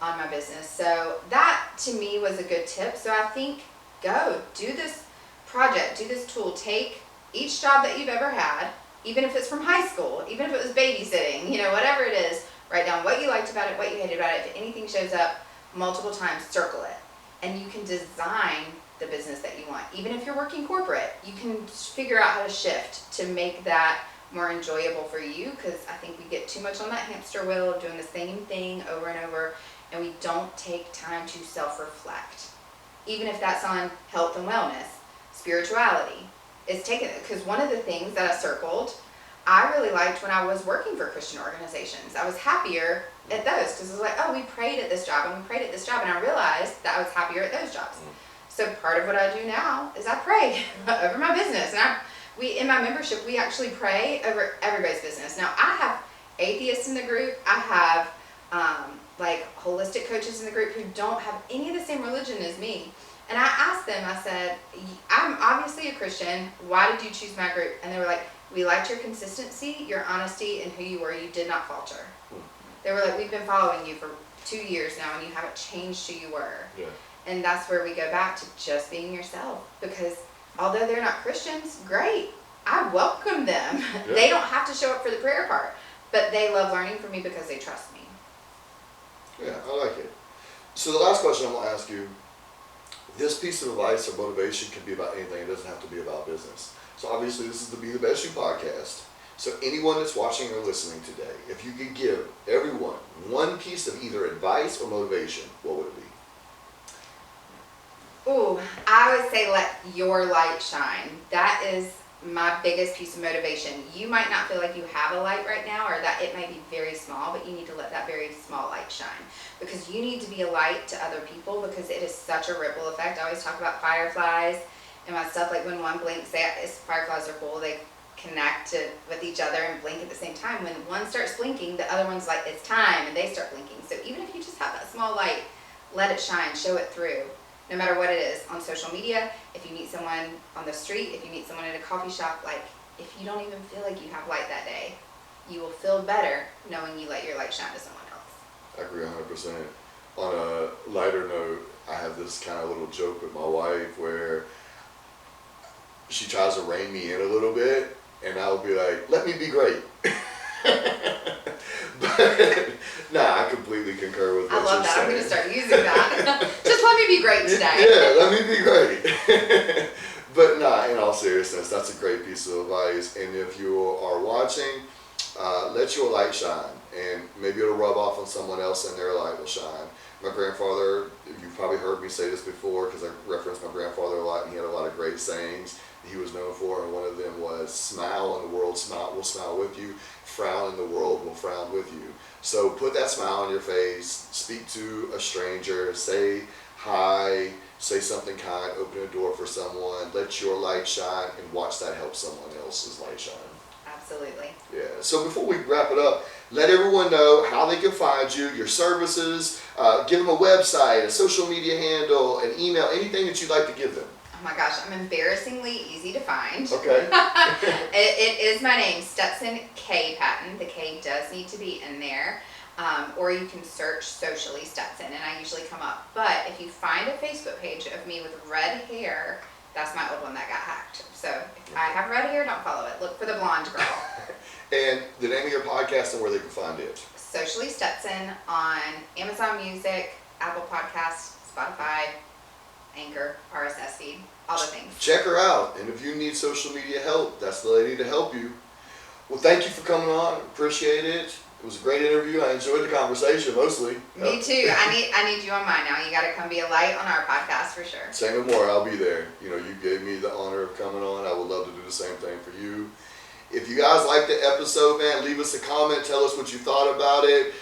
on my business. So that to me was a good tip. So I think, go do this project, do this tool, take each job that you've ever had, even if it's from high school, even if it was babysitting, you know, whatever it is, write down what you liked about it, what you hated about it. If anything shows up multiple times, circle it. And you can design the business that you want. Even if you're working corporate, you can figure out how to shift to make that more enjoyable for you, because I think we get too much on that hamster wheel of doing the same thing over and over, and we don't take time to self-reflect. Even if that's on health and wellness, spirituality, is taken, because one of the things that I circled, I really liked when I was working for Christian organizations. I was happier at those because it was like, oh, we prayed at this job and we prayed at this job, and I realized that I was happier at those jobs. So part of what I do now is I pray over my business, and we in my membership we actually pray over everybody's business. Now I have atheists in the group. I have like holistic coaches in the group who don't have any of the same religion as me, And I asked them, I said, I'm obviously a Christian. Why did you choose my group? And they were like, we liked your consistency, your honesty, and who you were. You did not falter. They were like, we've been following you for 2 years now, and you haven't changed who you were. Yeah. And that's where we go back to just being yourself. Because although they're not Christians, great. I welcome them. Yeah. They don't have to show up for the prayer part. But they love learning from me because they trust me. Yeah, I like it. So the last question I'm going to ask you, this piece of advice or motivation can be about anything. It doesn't have to be about business. So obviously this is the Be the Best You podcast. So anyone that's watching or listening today, if you could give everyone one piece of either advice or motivation, what would it be? Ooh, I would say let your light shine. That is my biggest piece of motivation. You might not feel like you have a light right now, or that it may be very small, but you need to let that very small light shine. Because you need to be a light to other people, because it is such a ripple effect. I always talk about fireflies and my stuff, like when one blinks, fireflies are cool, they connect with each other and blink at the same time. When one starts blinking, the other one's like, it's time, and they start blinking. So even if you just have that small light, let it shine, show it through. No matter what it is, on social media, if you meet someone on the street, if you meet someone in a coffee shop, like, if you don't even feel like you have light that day, you will feel better knowing you let your light shine to someone else. I agree 100%. On a lighter note, I have this kind of little joke with my wife where she tries to rein me in a little bit, and I'll be like, let me be great. But I completely concur with what I love you're that. saying. I'm going to start using that. Just let me be great today. Yeah, let me be great. But in all seriousness, that's a great piece of advice. And if you are watching, let your light shine. And maybe it'll rub off on someone else and their light will shine. My grandfather, you've probably heard me say this before because I referenced my grandfather a lot, and he had a lot of great sayings he was known for, and one of them was, smile and the world will smile with you, frown and the world will frown with you. So put that smile on your face, speak to a stranger, say hi, say something kind, open a door for someone, let your light shine, and watch that help someone else's light shine. Absolutely. Yeah, so before we wrap it up, let everyone know how they can find you, your services, give them a website, a social media handle, an email, anything that you'd like to give them. Oh my gosh, I'm embarrassingly easy to find. Okay. It is my name, Stetson K. Patton. The K does need to be in there. Or you can search socially Stetson, and I usually come up. But if you find a Facebook page of me with red hair, that's my old one that got hacked. So if I have red hair, don't follow it. Look for the blonde girl. And the name of your podcast and where they can find it. Socially Stetson on Amazon Music, Apple Podcasts, Spotify, Anchor, RSS feed, all the things. Check her out, and if you need social media help, that's the lady to help you. Well, thank you for coming on. Appreciate it. It was a great interview. I enjoyed the conversation mostly. Me too. I need you on mine now. You got to come be a light on our podcast for sure. Say no more. I'll be there. You gave me the honor of coming on. I would love to do the same thing for you. If you guys liked the episode, man, leave us a comment. Tell us what you thought about it.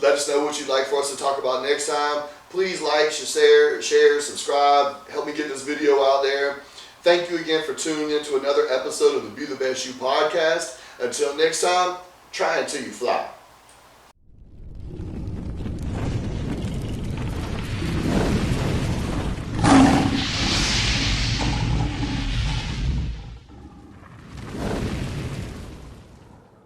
Let us know what you'd like for us to talk about next time. Please like, share, subscribe. Help me get this video out there. Thank you again for tuning in to another episode of the Be the Best You podcast. Until next time, try until you fly.